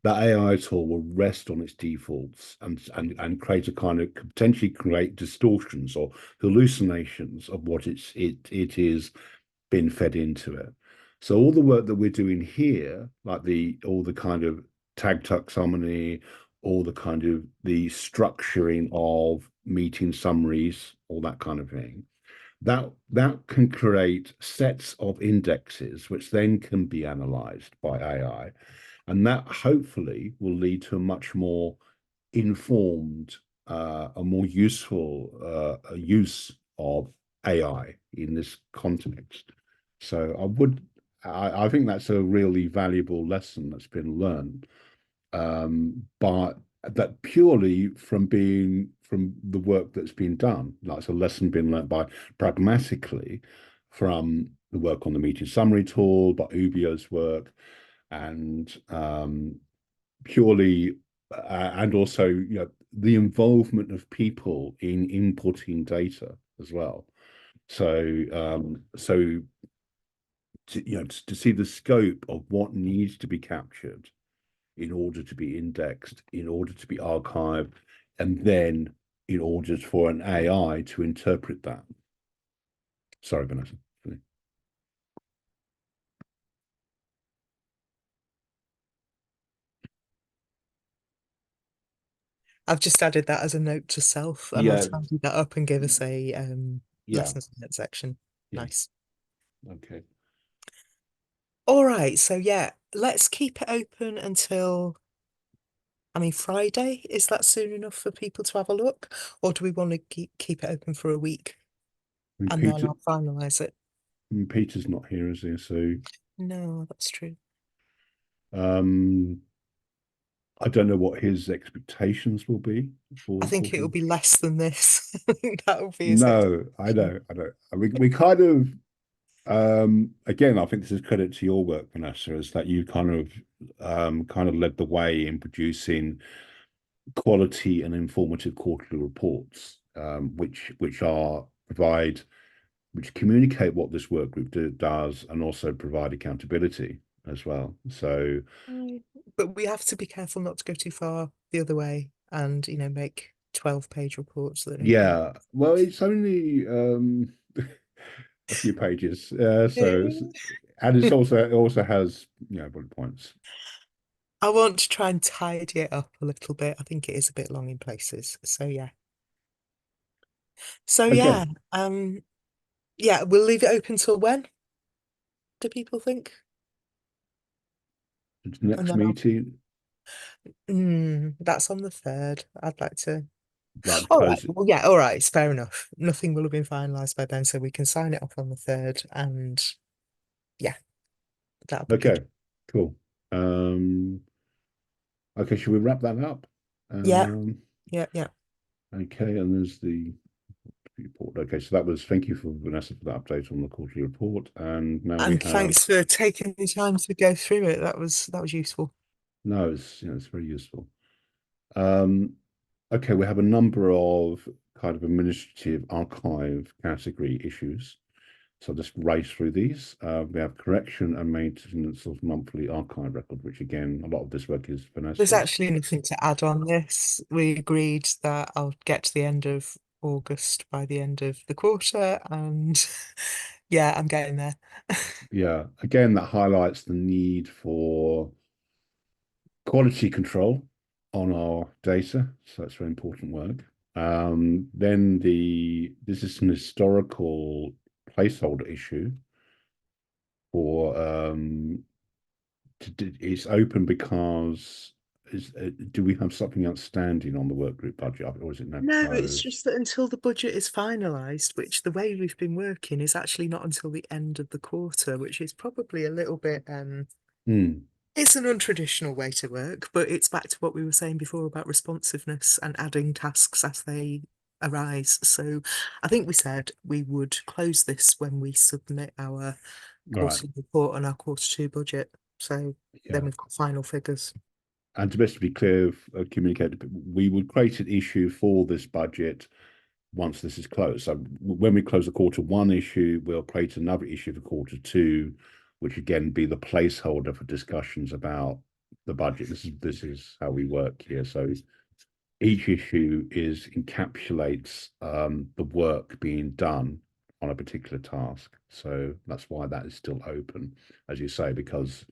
that AI tool will rest on its defaults and create a kind of potentially create distortions or hallucinations of what it is been fed into it. So all the work that we're doing here, like all the kind of tag taxonomy, all the kind of the structuring of meeting summaries, all that kind of thing, that can create sets of indexes which then can be analyzed by AI. And that hopefully will lead to a much more informed, a more useful use of AI in this context. So I think that's a really valuable lesson that's been learned. But that purely from the work that's been done, like it's a lesson being learned by pragmatically from the work on the meeting summary tool, by Ubio's work, and purely and also the involvement of people in inputting data as well. So to see the scope of what needs to be captured in order to be indexed, in order to be archived, and then in order for an AI to interpret that. Sorry, Vanessa. I've just added that as a note to self, and I'll tidy that up and give us a lessons in that section. Yeah. Nice. Okay. All right, so yeah, let's keep it open until, I mean, Friday. Is that soon enough for people to have a look, or do we want to keep it open for a week and then I'll finalize it? Peter's not here, is he? So no, that's true. I don't know what his expectations will be. I think it'll be less than this. I think that'll be his I know. We kind of again, I think this is credit to your work, Vanessa, is that you kind of led the way in producing quality and informative quarterly reports, which communicate what this work group does and also provide accountability as well. So, but we have to be careful not to go too far the other way and make 12-page reports that well, it's only a few pages, and it also has bullet points. I want to try and tidy it up a little bit. I think it is a bit long in places. So yeah. So okay. yeah, we'll leave it open till when? Do people think? Next meeting. That's on the 3rd. I'd like to. All right. Well, yeah, all right. It's fair enough. Nothing will have been finalised by then, so we can sign it off on the 3rd, and yeah, that'll be okay. good. Cool. Okay, should we wrap that up? Yeah. Okay, and there's the report. Okay, so that was, thank you for Vanessa for that update on the quarterly report, and now thanks for taking the time to go through it. That was useful. No, it's very useful. Okay, we have a number of kind of administrative archive category issues. So I'll just race through these. We have correction and maintenance of monthly archive record, which again, a lot of this work is Vanessa. There's actually nothing to add on this. We agreed that I'll get to the end of August by the end of the quarter, and Yeah, I'm getting there. Yeah, again, that highlights the need for quality control on our data. So that's very important work. Then this is an historical placeholder issue for it's open because do we have something outstanding on the work group budget, or is it now No, it's closed? just that until the budget is finalised, which the way we've been working is actually not until the end of the quarter, which is probably a little bit it's an untraditional way to work, but it's back to what we were saying before about responsiveness and adding tasks as they arise. So I think we said we would close this when we submit our Right. quarterly report on our Q2 budget. So Yeah. then we've got final figures. And to best be clear, communicate, we would create an issue for this budget once this is closed. So when we close the Q1 issue, we'll create another issue for Q2, which again be the placeholder for discussions about the budget. This is how we work here. So each issue encapsulates the work being done on a particular task. So that's why that is still open, as you say, because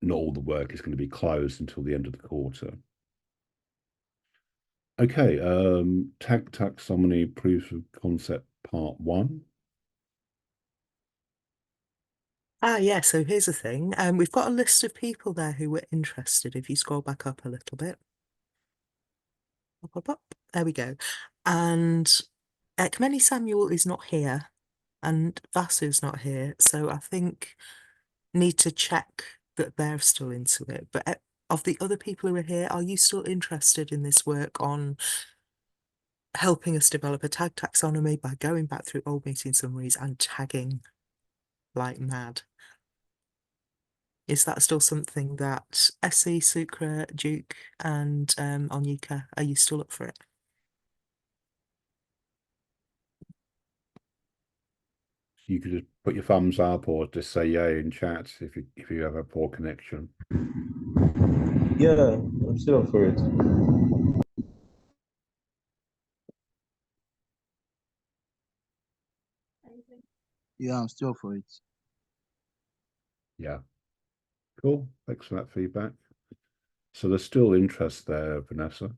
not all the work is going to be closed until the end of the quarter. Okay, tag taxonomy proof of concept part 1. Yeah, so here's the thing. We've got a list of people there who were interested. If you scroll back up a little bit. Up. There we go. And Ekmeni Samuel is not here and Vasu's not here. So I think need to check that they're still into it. But of the other people who are here, are you still interested in this work on helping us develop a tag taxonomy by going back through old meeting summaries and tagging like mad? Is that still something that Essie, Sukra, Duke, and Onyeka, are you still up for it? You could just put your thumbs up or just say yay in chat if you have a poor connection. Yeah, I'm still up for it. Yeah, I'm still for it. Yeah. Cool. Thanks for that feedback. So there's still interest there, Vanessa.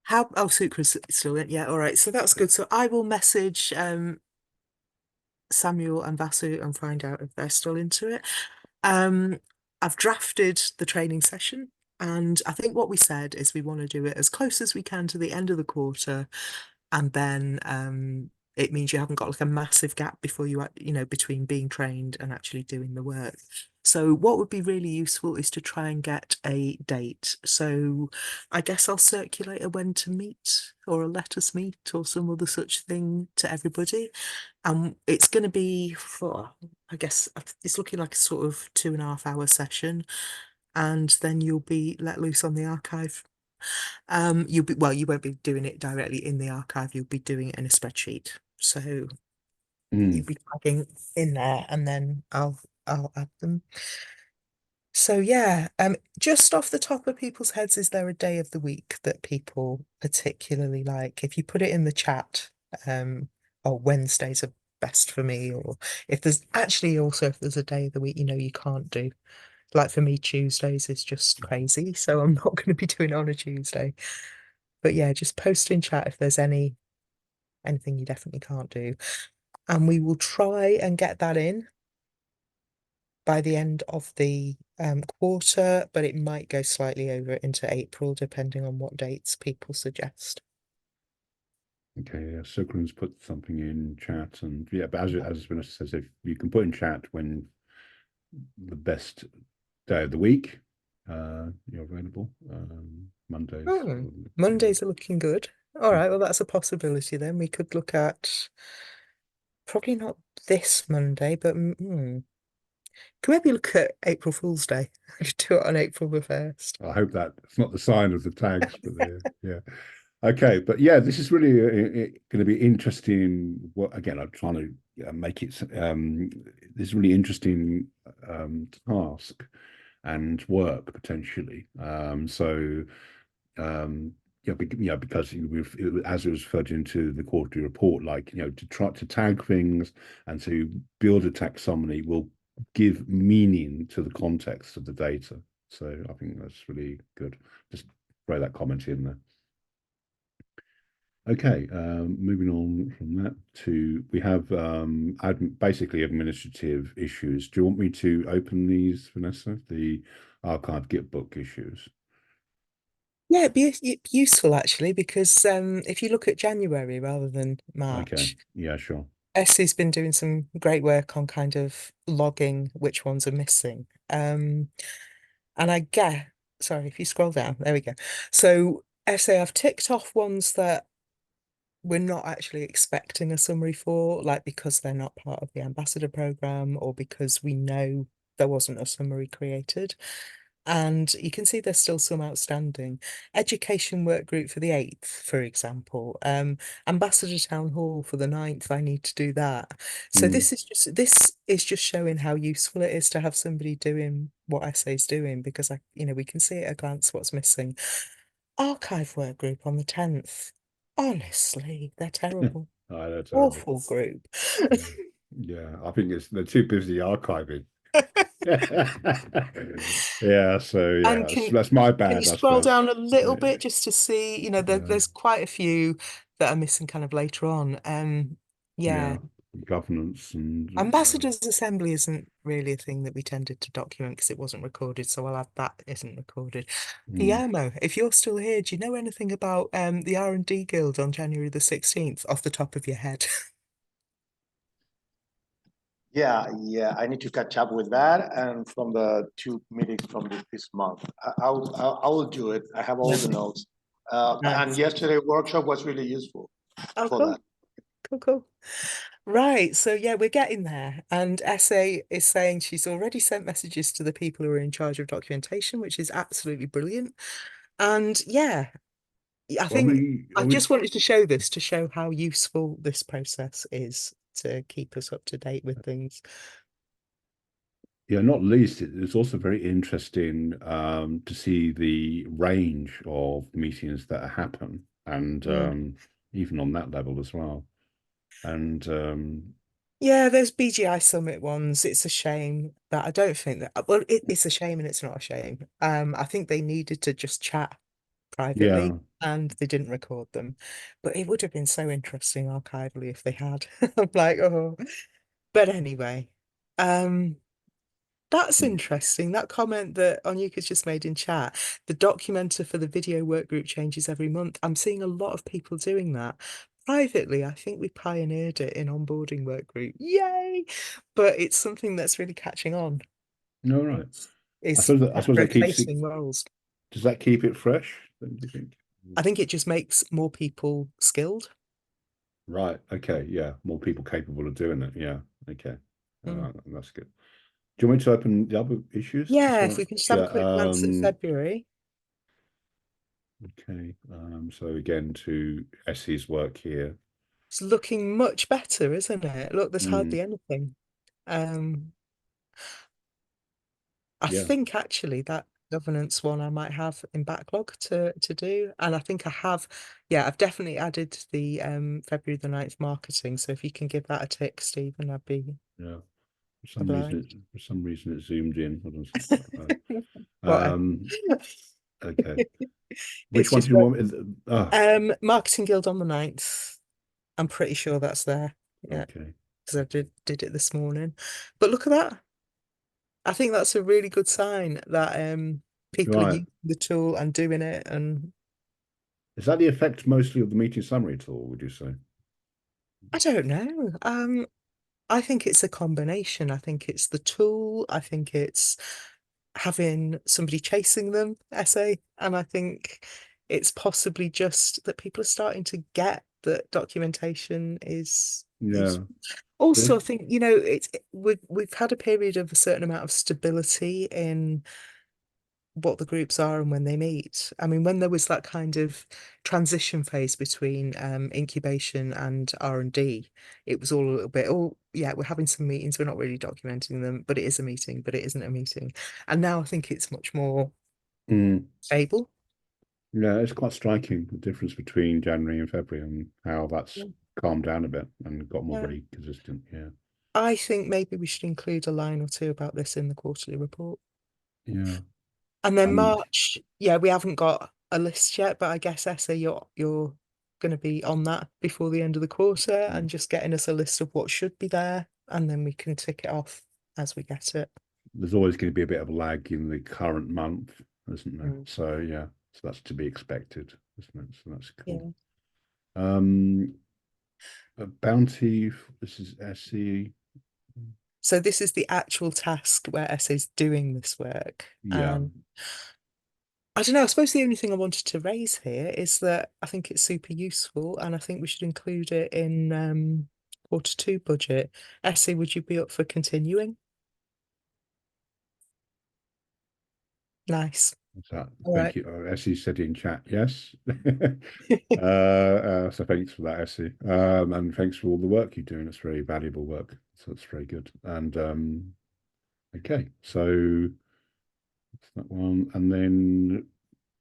Oh, Sukra's still in. Yeah, all right. So that's good. So I will message Samuel and Vasu and find out if they're still into it. I've drafted the training session, and I think what we said is we want to do it as close as we can to the end of the quarter, and then it means you haven't got like a massive gap before between being trained and actually doing the work. So what would be really useful is to try and get a date. So I guess I'll circulate a when to meet or a let us meet or some other such thing to everybody. And it's going to be I guess it's looking like a sort of 2.5 hour session. And then you'll be let loose on the archive. You won't be doing it directly in the archive, you'll be doing it in a spreadsheet. So you'll be tagging in there and then I'll add them. So yeah, just off the top of people's heads, is there a day of the week that people particularly like? If you put it in the chat, Wednesdays are best for me, or if there's a day of the week you can't do. Like for me, Tuesdays is just crazy, so I'm not going to be doing it on a Tuesday. But yeah, just post in chat if there's anything you definitely can't do. And we will try and get that in by the end of the quarter, but it might go slightly over into April, depending on what dates people suggest. Okay, yeah, Sukran's put something in chat, and yeah, but as Vanessa says, if you can put in chat when the best day of the week you're available. Mondays. Mondays are looking good. All right, well, that's a possibility then. We could look at probably not this Monday, but can we maybe look at April Fool's Day? I could do it on April the 1st. I hope that it's not the sign of the tags, but yeah. Okay, but yeah, this is really going to be interesting. Well, again, I'm trying to make it this really interesting task and work potentially. because as it was referred into the quarterly report, like, to try to tag things and to build a taxonomy will give meaning to the context of the data. So I think that's really good. Just throw that comment in there. Okay, moving on from that to, we have basically administrative issues. Do you want me to open these, Vanessa, the archive Git book issues? Yeah, it'd be useful actually, because if you look at January rather than March, Okay, yeah, sure. Essie's been doing some great work on kind of logging which ones are missing. And I get, sorry, if you scroll down, there we go. So Essie, I've ticked off ones that we're not actually expecting a summary for, like because they're not part of the ambassador program or because we know there wasn't a summary created. And you can see there's still some outstanding. Education work group for the 8th, for example. Ambassador Town Hall for the 9th, I need to do that. So this is just showing how useful it is to have somebody doing what Essay's doing, because we can see at a glance what's missing. Archive work group on the 10th. Honestly, they're terrible. That's Awful group. Yeah, I think they're too busy archiving. Yeah, so yeah, And that's my can bad. you scroll down a little Yeah. bit just to see, there's quite a few that are missing kind of later on. Yeah. Governance and Ambassadors Assembly isn't really a thing that we tended to document because it wasn't recorded, so I'll add that isn't recorded. Guillermo, if you're still here, do you know anything about the R&D Guild on January the 16th off the top of your head? Yeah, I need to catch up with that, and from the 2 meetings from this month, I will do it. I have all the notes, and Nice. yesterday workshop was really useful Oh, for cool. that. Cool. Right, so yeah, we're getting there. And Essay is saying she's already sent messages to the people who are in charge of documentation, which is absolutely brilliant. And yeah, I think I just wanted to show this to show how useful this process is to keep us up to date with things. Yeah, not least, it's also very interesting to see the range of meetings that happen, and even on that level as well. And yeah, those BGI Summit ones, it's a shame that I don't think that, well, it's a shame and it's not a shame. I think they needed to just chat privately and they didn't record them, but it would have been so interesting archivally if they had. I'm like, oh, but anyway, that's interesting. That comment that Onyeka's just made in chat, the documenter for the video work group changes every month. I'm seeing a lot of people doing that. Privately, I think we pioneered it in onboarding work group. Yay! But it's something that's really catching on. No, right. It's I suppose that keeps it. rotating roles. Does that keep it fresh? Do you think? I think it just makes more people skilled. Right. Okay. Yeah. More people capable of doing it. Yeah. Okay. That's good. Do you want me to open the other issues? Yeah, if we can just have a quick glance at February. Okay. So again, to Essie's work here. It's looking much better, isn't it? Look, there's hardly anything. I think actually that governance one I might have in backlog to do. And I think I have, I've definitely added the February the 9th marketing. So if you can give that a tick, Stephen, I'd be For some reason it zoomed in. Okay. Which one do you want? Marketing Guild on the 9th. I'm pretty sure that's there. Yeah. Okay. Because I did it this morning. But look at that. I think that's a really good sign that people are using the tool and doing it. And is that the effect mostly of the meeting summary tool, would you say? I don't know. I think it's a combination. I think it's the tool. I think it's having somebody chasing them, essay. And I think it's possibly just that people are starting to get that documentation is also, I think, we've had a period of a certain amount of stability in what the groups are and when they meet. I mean, when there was that kind of transition phase between incubation and R&D, it was all a little bit, we're having some meetings, we're not really documenting them, but it is a meeting, but it isn't a meeting. And now I think it's much more stable. Yeah, it's quite striking the difference between January and February and how that's Yeah. calmed down a bit and got more Yeah. really consistent. Yeah. I think maybe we should include a line or two about this in the quarterly report. Yeah. And then And March, yeah, we haven't got a list yet, but I guess Essa, you're going to be on that before the end of the quarter and just getting us a list of what should be there, and then we can tick it off as we get it. there's always going to be a bit of a lag in the current month, isn't there? Mm. So yeah, so that's to be expected, isn't it? So that's cool. Yeah. A bounty. This is SE. So this is the actual task where Essa's doing this work. Yeah. I don't know, I suppose the only thing I wanted to raise here is that I think it's super useful and I think we should include it in Q2 budget. Essie, would you be up for continuing? Nice. So All thank right. you. Essie said in chat, yes. So thanks for that, Essie. And thanks for all the work you're doing. It's very valuable work. So it's very good. And okay, so that's that one. And then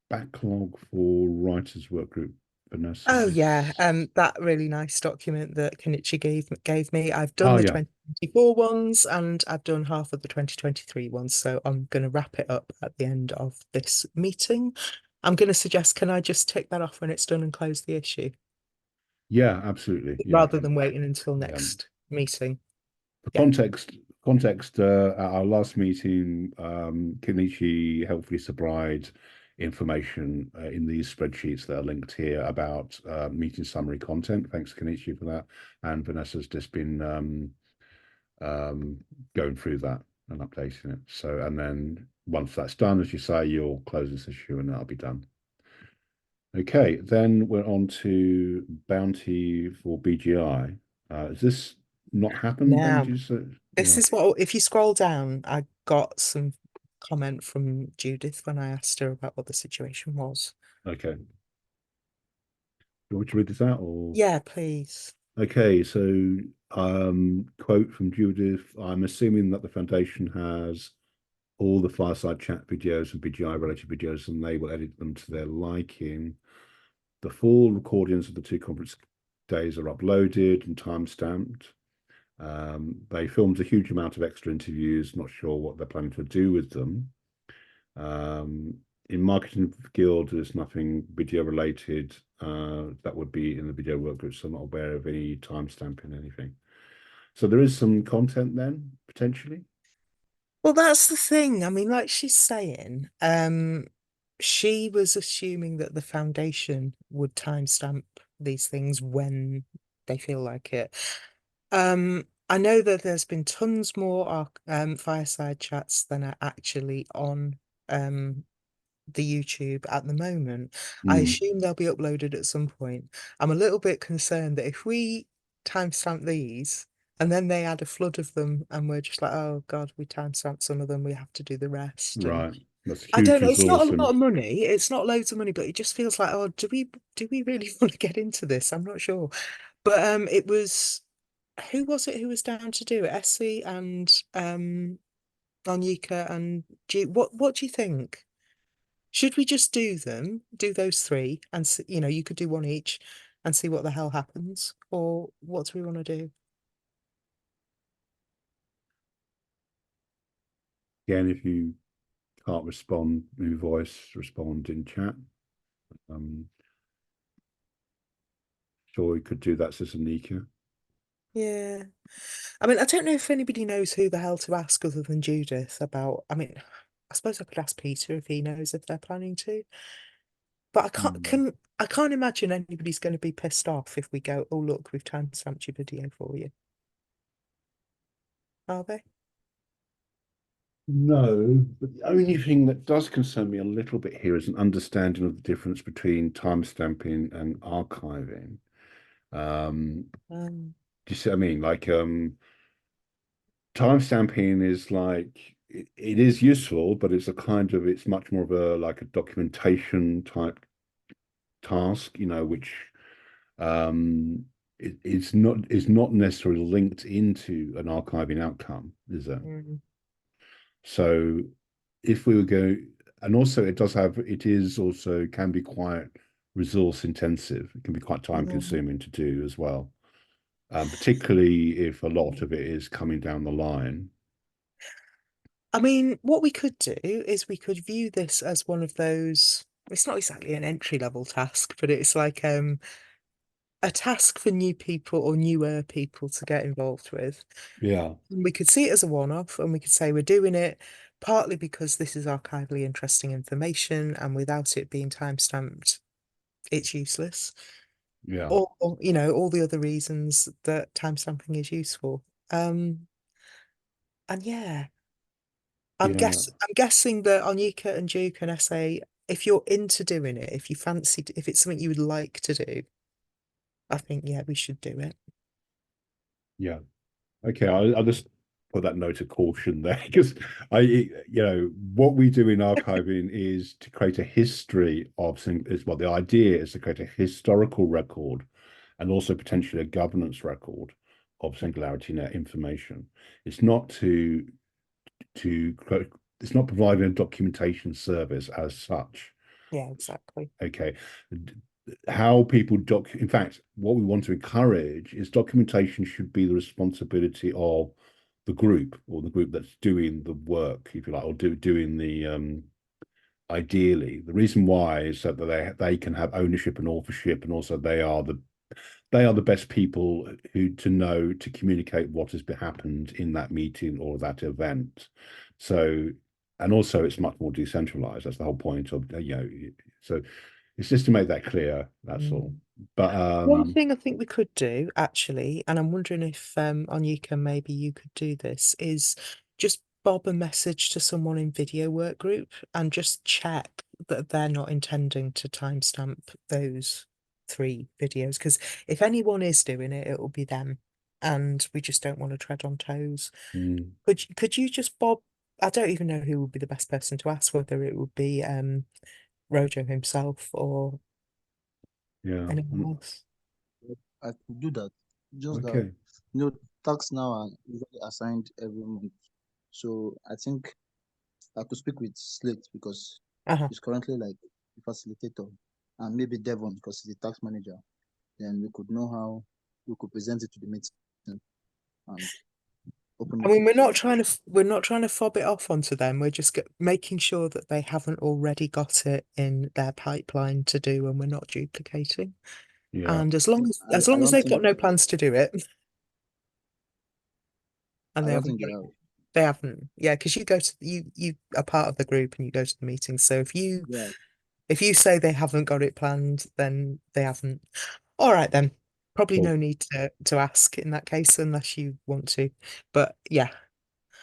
backlog for writers work group, Vanessa. Oh yeah, that really nice document that Kenichi gave me. I've done the 2024 ones and I've done half of the 2023 ones, so I'm going to wrap it up at the end of this meeting. I'm going to suggest, can I just tick that off when it's done and close the issue? Yeah, absolutely. Yeah. Rather than waiting until next meeting. For Yeah. context, at our last meeting, Kenichi helpfully supplied information in these spreadsheets that are linked here about meeting summary content. Thanks, Kenichi, for that. And Vanessa's just been going through that and updating it. So, and then once that's done, as you say, you'll close this issue and that'll be done. Okay, then we're on to bounty for BGI. Is this not happened Now, then? this is what, if you scroll down, I got some comment from Judith when I asked her about what the situation was. Okay. You want me to read this out or? Yeah, please. Okay, so quote from Judith, I'm assuming that the foundation has all the fireside chat videos and BGI related videos and they will edit them to their liking. The full recordings of the 2 conference days are uploaded and time-stamped. They filmed a huge amount of extra interviews, not sure what they're planning to do with them. In Marketing Guild, there's nothing video related that would be in the video workgroup, so I'm not aware of any timestamping anything. So there is some content then, potentially? Well, that's the thing. I mean, like she's saying, she was assuming that the foundation would timestamp these things when they feel like it. I know that there's been tons more fireside chats than are actually on the YouTube at the moment. I assume they'll be uploaded at some point. I'm a little bit concerned that if we timestamp these and then they add a flood of them and we're just like, oh God, we timestamped some of them, we have to do the rest. Right. That's a I huge don't know, it's not resource a lot of money, it's not loads of money, but it just feels like, oh, do we really want to get into this? I'm not sure. But it was, who was it who was down to do it? Essie and Onyeka and what do you think? Should we just do those 3, and you know, you could do one each and see what the hell happens, or what do we want to do? Again, if you can't respond in voice, respond in chat. Sure, we could do that, Nika. Yeah. I mean, I don't know if anybody knows who the hell to ask other than Judith about, I mean, I suppose I could ask Peter if he knows if they're planning to. But I can't imagine anybody's going to be pissed off if we go, oh look, we've timestamped your video for you. Are they? No, but the only thing that does concern me a little bit here is an understanding of the difference between timestamping and archiving. Do you see what I mean? Like, timestamping is like, it is useful, but it's it's much more of a documentation type task, you know, which is not necessarily linked into an archiving outcome, is it? So if we were going, and also it is also can be quite resource intensive. It can be quite time consuming to do as well, particularly if a lot of it is coming down the line. I mean, what we could do is we could view this as one of those, it's not exactly an entry-level task, but it's like a task for new people or newer people to get involved with. Yeah. We could see it as a one-off, and we could say we're doing it partly because this is archivally interesting information, and without it being time-stamped, it's useless. Yeah. Or, you know, all the other reasons that time-stamping is useful. And yeah. I'm guessing that Onika and Duke and SA, if you're into doing it, if it's something you would like to do, I think, yeah, we should do it. Yeah. Okay, I'll just put that note of caution there, because what we do in archiving is to create a history of the idea is to create a historical record and also potentially a governance record of SingularityNet information. It's not it's not providing a documentation service as such. Yeah, exactly. Okay. How people in fact, what we want to encourage is documentation should be the responsibility of the group, or the group that's doing the work, if you like, or doing the ideally. The reason why is so that they can have ownership and authorship, and also they are the best people to communicate what has happened in that meeting or that event. So, and also it's much more decentralized. That's the whole point of, so it's just to make that clear, that's all. But one thing I think we could do, actually, and I'm wondering if Onika, maybe you could do this, is just bob a message to someone in video work group and just check that they're not intending to timestamp those 3 videos, because if anyone is doing it, it will be them, and we just don't want to tread on toes. Could you just bob? I don't even know who would be the best person to ask, whether it would be Rojo himself or anyone else. I could do that. Just okay. that, tasks now are usually assigned every month. So I think I could speak with Slate because he's currently like the facilitator, and maybe Devon because he's the task manager. Then we could know how we could present it to the meeting and open I mean, we're not trying to fob it off onto them. We're just making sure that they haven't already got it in their pipeline to do, and we're not duplicating. Yeah. And as long as they've got no plans to do it, and they haven't, yeah, because you go to you are part of the group and you go to the meeting. So if you say they haven't got it planned, then they haven't. All right, then. Probably no need to ask in that case unless you want to. But yeah.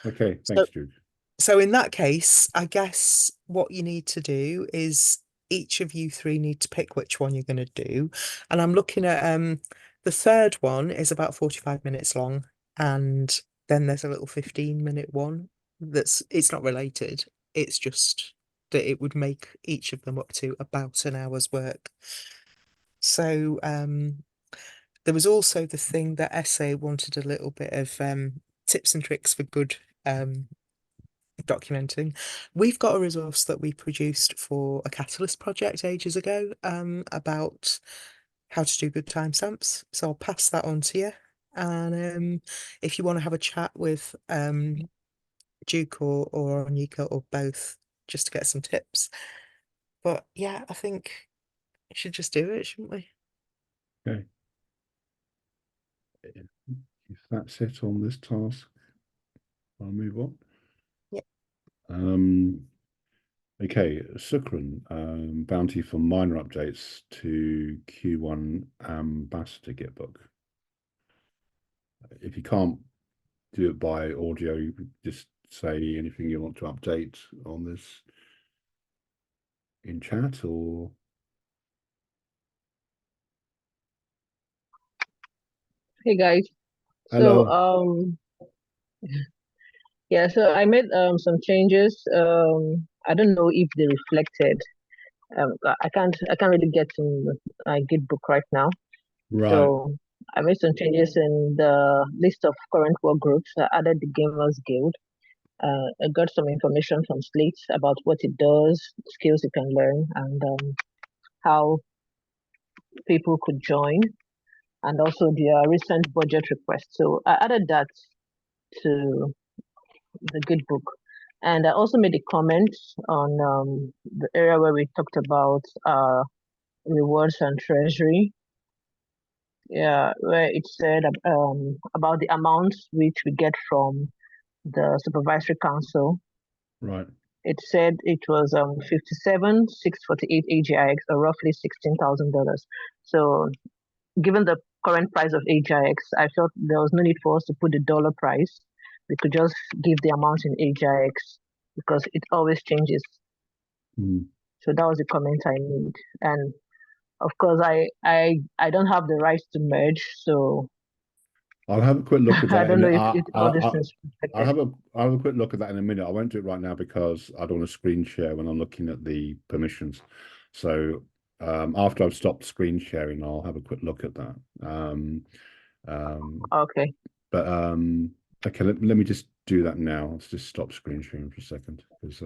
Okay, thanks, Jude. So in that case, I guess what you need to do is each of you 3 need to pick which one you're going to do. And I'm looking at the third one is about 45 minutes long, and then there's a little 15-minute one it's not related. It's just that it would make each of them up to about an hour's work. So there was also the thing that SA wanted a little bit of tips and tricks for good documenting. We've got a resource that we produced for a Catalyst project ages ago about how to do good timestamps. So I'll pass that on to you. And if you want to have a chat with Duke or Onika or both, just to get some tips. But yeah, I think we should just do it, shouldn't we? Okay. If that's it on this task, I'll move on. Yep. Okay, Sukran, bounty for minor updates to Q1 Ambassador Gitbook. If you can't do it by audio, you could just say anything you want to update on this in chat or. Hey guys. Hello. So yeah, so I made some changes. I don't know if they reflected. I can't really get to my Gitbook right now. Right. So I made some changes in the list of current work groups. I added the Gamers Guild. I got some information from Slate about what it does, skills you can learn, and how people could join, and also their recent budget request. So I added that to the good book. And I also made a comment on the area where we talked about rewards and treasury. Yeah, where it said about the amounts which we get from the supervisory council. Right. It said it was 57,648 AGIX, or roughly $16,000. So given the current price of AGIX, I felt there was no need for us to put the dollar price. We could just give the amount in AGIX because it always changes. Mm. So that was the comment I made. And of course, I don't have the right to merge, so I'll have a quick look at that. I don't know if all these I'll things have a quick look at that in a minute. I won't do it right now because I don't want to screen share when I'm looking at the permissions. So after I've stopped screen sharing, I'll have a quick look at that. Okay. But okay, let me just do that now. Let's just stop screen sharing for a second because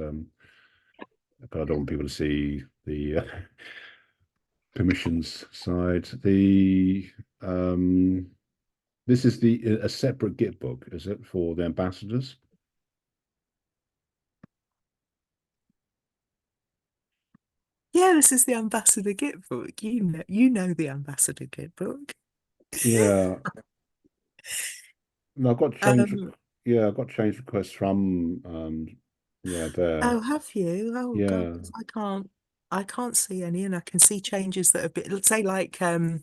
but I don't want people to see the permissions side. The this is a separate Git book, is it, for the ambassadors? Yeah, this is the Ambassador Git book. You know the Ambassador Git book. Yeah. No, I've got change. Um, Yeah, I've got change requests from yeah, there. Oh, have you? Oh God, Yeah. 'cause I can't see any, and I can see changes that have been, let's say, like the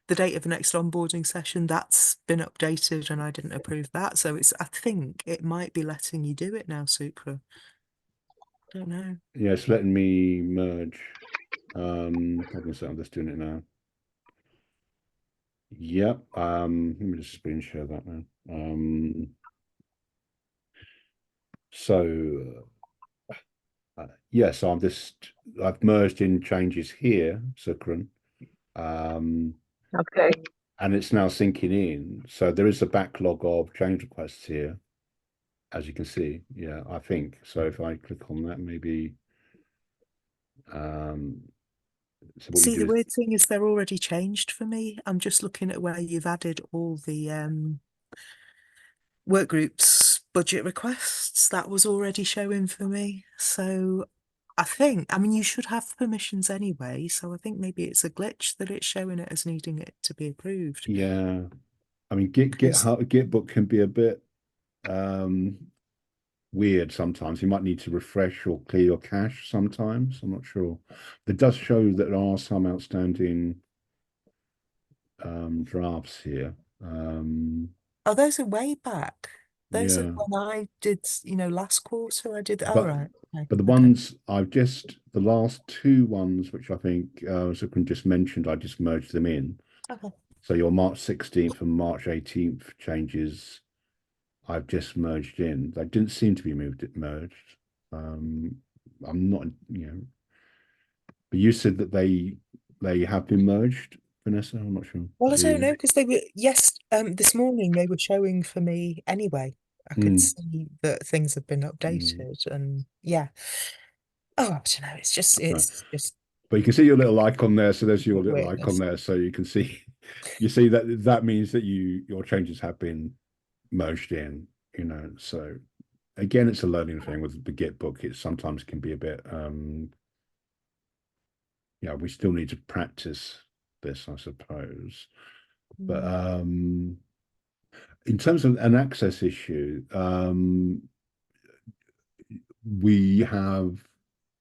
date of the next onboarding session, that's been updated, and I didn't approve that. So I think it might be letting you do it now, Supra. Don't know. Yeah, it's letting me merge. Hold on a second, I'm just doing it now. Yep. Let me just screen share that now. So yes, I've merged in changes here, Sukran. Okay. And it's now syncing in. So there is a backlog of change requests here, as you can see. Yeah, I think. So if I click on that, maybe so what See, you the do is, weird thing is they're already changed for me. I'm just looking at where you've added all the work groups budget requests. That was already showing for me. So I mean, you should have permissions anyway. So I think maybe it's a glitch that it's showing it as needing it to be approved. yeah. I mean, Gitbook can be a bit weird sometimes. You might need to refresh or clear your cache sometimes. I'm not sure. It does show that there are some outstanding drafts here. Oh, those are way back. Those are Yeah. when I did, last quarter I did. Oh, But right. Okay, but the okay. ones the last two ones, which I think Zuckerman just mentioned, I just merged them in. Okay. So your March 16th and March 18th changes, I've just merged in. They didn't seem to be merged. I'm not, but you said that they have been merged, Vanessa. I'm not sure. Well, I don't know because they were this morning they were showing for me anyway. I could see that things have been updated and yeah. Oh, I don't know. It's just But you can see your little icon there. So there's your little weirdness. icon there. So you can see, you see that means that your changes have been merged in, So again, it's a learning thing with the Git book. It sometimes can be a bit, we still need to practice this, I suppose. But in terms of an access issue, we have,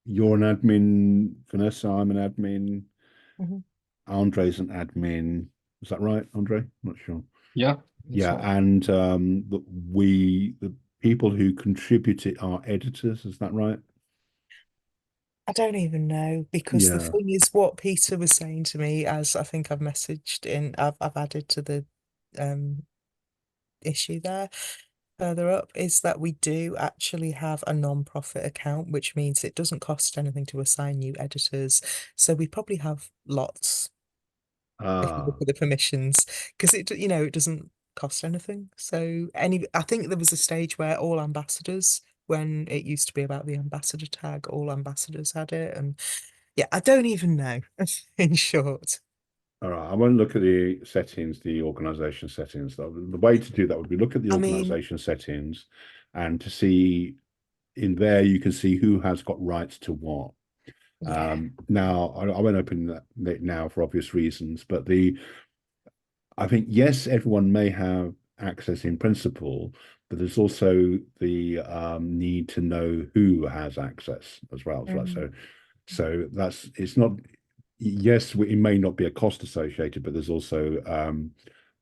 you're an admin, Vanessa, I'm an admin, Andre's an admin. Is that right, Andre? I'm not sure. Yeah. Yeah, and the people who contribute it are editors, is that right? I don't even know because the thing is what Peter was saying to me, as I think I've messaged in, I've added to the issue there further up, is that we do actually have a non-profit account, which means it doesn't cost anything to assign new editors. So we probably have lots if you look at the permissions, because it doesn't cost anything. So I think there was a stage where all ambassadors when it used to be about the ambassador tag. All ambassadors had it, and yeah, I don't even know. In short. All right, I won't look at the settings, the organization settings. The way to do that would be look at the I mean, organization settings, and to see in there you can see who has got rights to what. yeah, Now I won't open that now for obvious reasons, but I think yes, everyone may have access in principle, but there's also the need to know who has access as well. So that's it's not. Yes, it may not be a cost associated, but there's also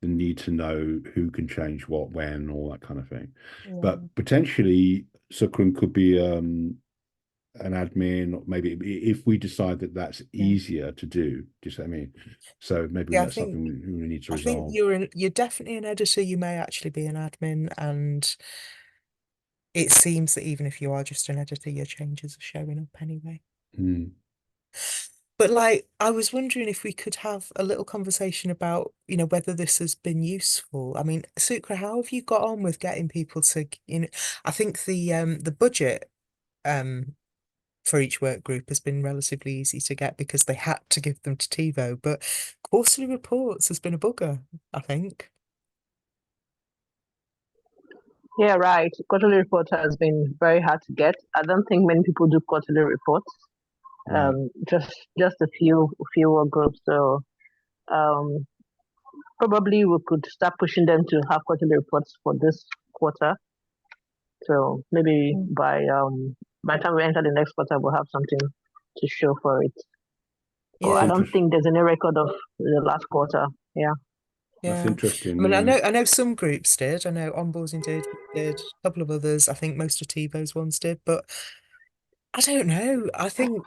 the need to know who can change what, when, all that kind of thing. yeah. But potentially, Sukran could be an admin, or maybe if we decide that that's easier to do. Do you see what I mean? So maybe Yeah, I that's think something we need to I think resolve. you're definitely an editor. You may actually be an admin, and it seems that even if you are just an editor, your changes are showing up anyway. Mm. But like, I was wondering if we could have a little conversation about, whether this has been useful. I mean, Sukra, how have you got on with getting people to, I think the budget for each work group has been relatively easy to get because they had to give them to TiVo, but quarterly reports has been a bugger, I think. Yeah, right. Quarterly report has been very hard to get. I don't think many people do quarterly reports. Right. Just a fewer groups. So probably we could start pushing them to have quarterly reports for this quarter. So maybe by the time we enter the next quarter, we'll have something to show for it. Or I Yeah, don't think there's any record of the last quarter. Yeah. That's yeah. interesting. I mean, I know some groups did. I know onboarding did, a couple of others. I think most of TiVo's ones did, but I don't know. I think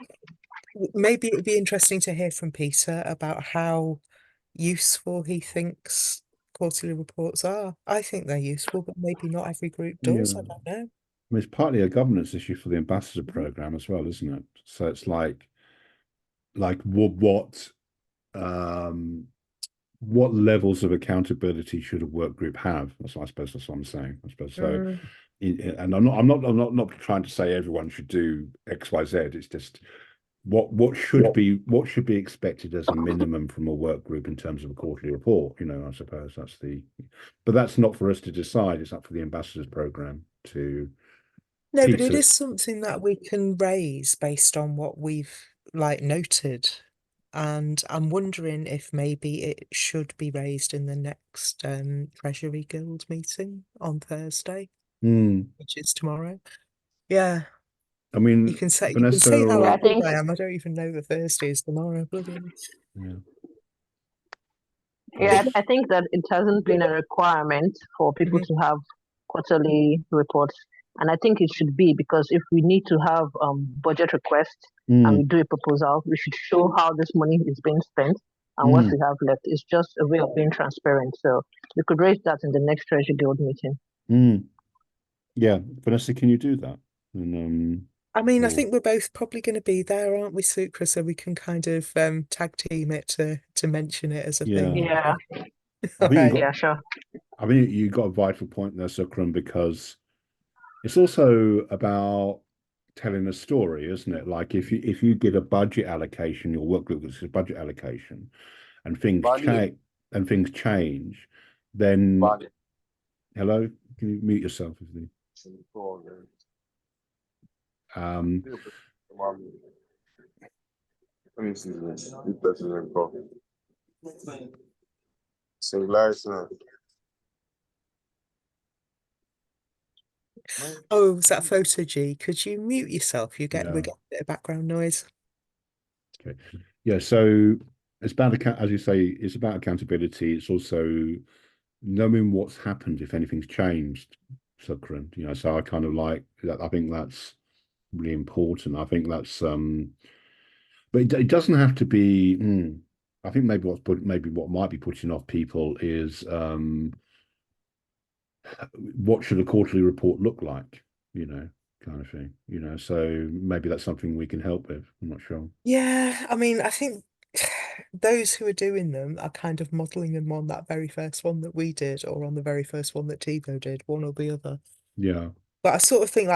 maybe it would be interesting to hear from Peter about how useful he thinks quarterly reports are. I think they're useful, but maybe not every group does. Yeah. I don't know. I mean, it's partly a governance issue for the ambassador program as well, isn't it? So it's like what levels of accountability should a work group have? I suppose that's what I'm saying. I suppose so. And I'm not trying to say everyone should do X, Y, Z. It's just what should be expected as a minimum from a work group in terms of a quarterly report. I suppose but that's not for us to decide. It's up for the ambassadors program to. No, but it Peter. is something that we can raise based on what we've noted. And I'm wondering if maybe it should be raised in the next Treasury Guild meeting on Thursday, which is tomorrow. Yeah. I mean, You can say Vanessa, how Yeah, I active think I am. I don't even know that Thursday is tomorrow. Bloody hell. yeah. Yeah, I think that it hasn't been a requirement for people to have quarterly reports. And I think it should be, because if we need to have budget requests and we do a proposal, we should show how this money is being spent and what we have left. It's just a way of being transparent. So we could raise that in the next Treasury Guild meeting. Yeah, Vanessa, can you do that? And I mean, I think we're both probably going to be there, aren't we, Sukra? So we can kind of tag team it to mention it as a thing. Yeah. I think Yeah, sure. I mean, you got a vital point there, Sukran, because it's also about telling a story, isn't it? Like if you get a budget allocation, your work group gets a budget allocation, and things change, then hello, can you mute yourself? Let me see this. This person is broken. SingularityNET. Oh, is that photo G? Could you mute yourself? We get a Yeah. bit of background noise. Okay. Yeah, so it's about as you say, it's about accountability. It's also knowing what's happened if anything's changed, Sukran. So I kind of like that. I think that's really important. I think that's but it doesn't have to be. I think maybe what might be putting off people is what should a quarterly report look like, kind of thing, so maybe that's something we can help with. I'm not sure. Yeah, I mean, I think those who are doing them are kind of modeling them on that very first one that we did, or on the very first one that TiVo did, one or the other. Yeah. But I sort of think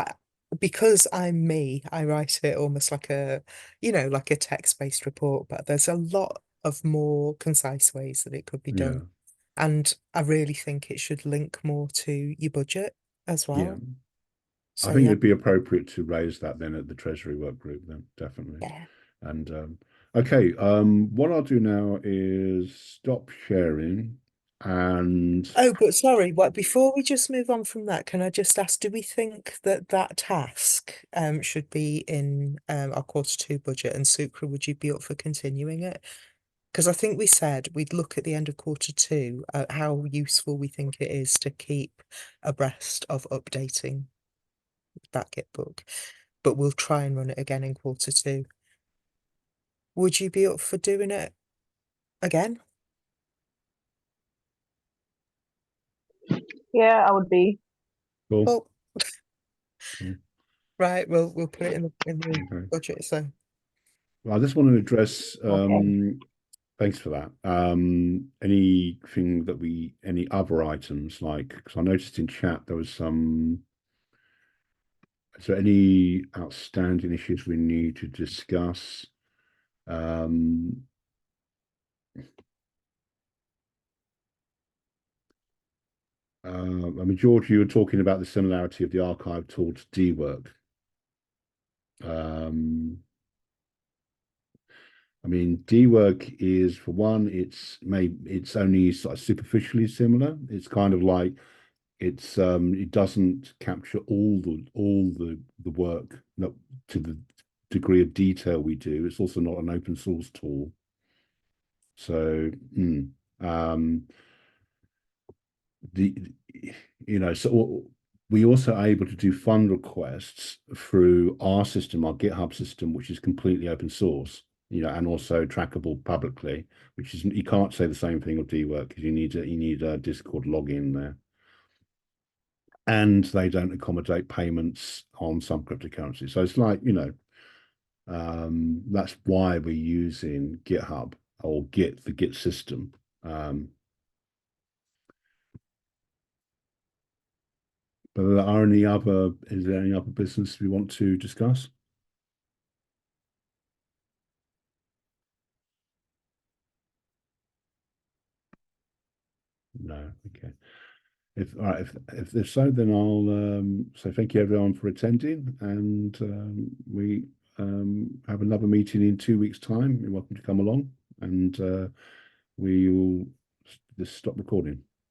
because I'm me, I write it almost like a, like a text-based report, but there's a lot of more concise ways that it could be done. And I really think it should link more to your budget as well. Yeah. So I think yeah, it'd be appropriate to raise that then at the Treasury work group then, definitely. yeah. And okay, what I'll do now is stop sharing and Oh, but sorry, before we just move on from that, can I just ask, do we think that that task should be in our Q2 budget? And Sukra, would you be up for continuing it? Because I think we said we'd look at the end of Q2 at how useful we think it is to keep abreast of updating that Git book, but we'll try and run it again in Q2. Would you be up for doing it again? Yeah, I would be. cool. Oh, Cool. right. We'll put it in the Okay. budget. So Well, I just want to address Okay. thanks for that. Anything that any other items, like, because I noticed in chat there was some, so any outstanding issues we need to discuss? I mean, George, you were talking about the similarity of the archive tool to D-Work. I mean, D-Work is, for one, it's only sort of superficially similar. It's kind of like it doesn't capture all the work that to the degree of detail we do. It's also not an open source tool. So so we also are able to do fund requests through our system, our GitHub system, which is completely open source, and also trackable publicly, which is, you can't say the same thing of D-Work because you need a Discord login there. And they don't accommodate payments on some cryptocurrency. So it's like, that's why we're using GitHub or the Git system. But is there any other business we want to discuss? No, okay. If so, then I'll say thank you everyone for attending, and we have another meeting in 2 weeks' time. You're welcome to come along, and we will just stop recording.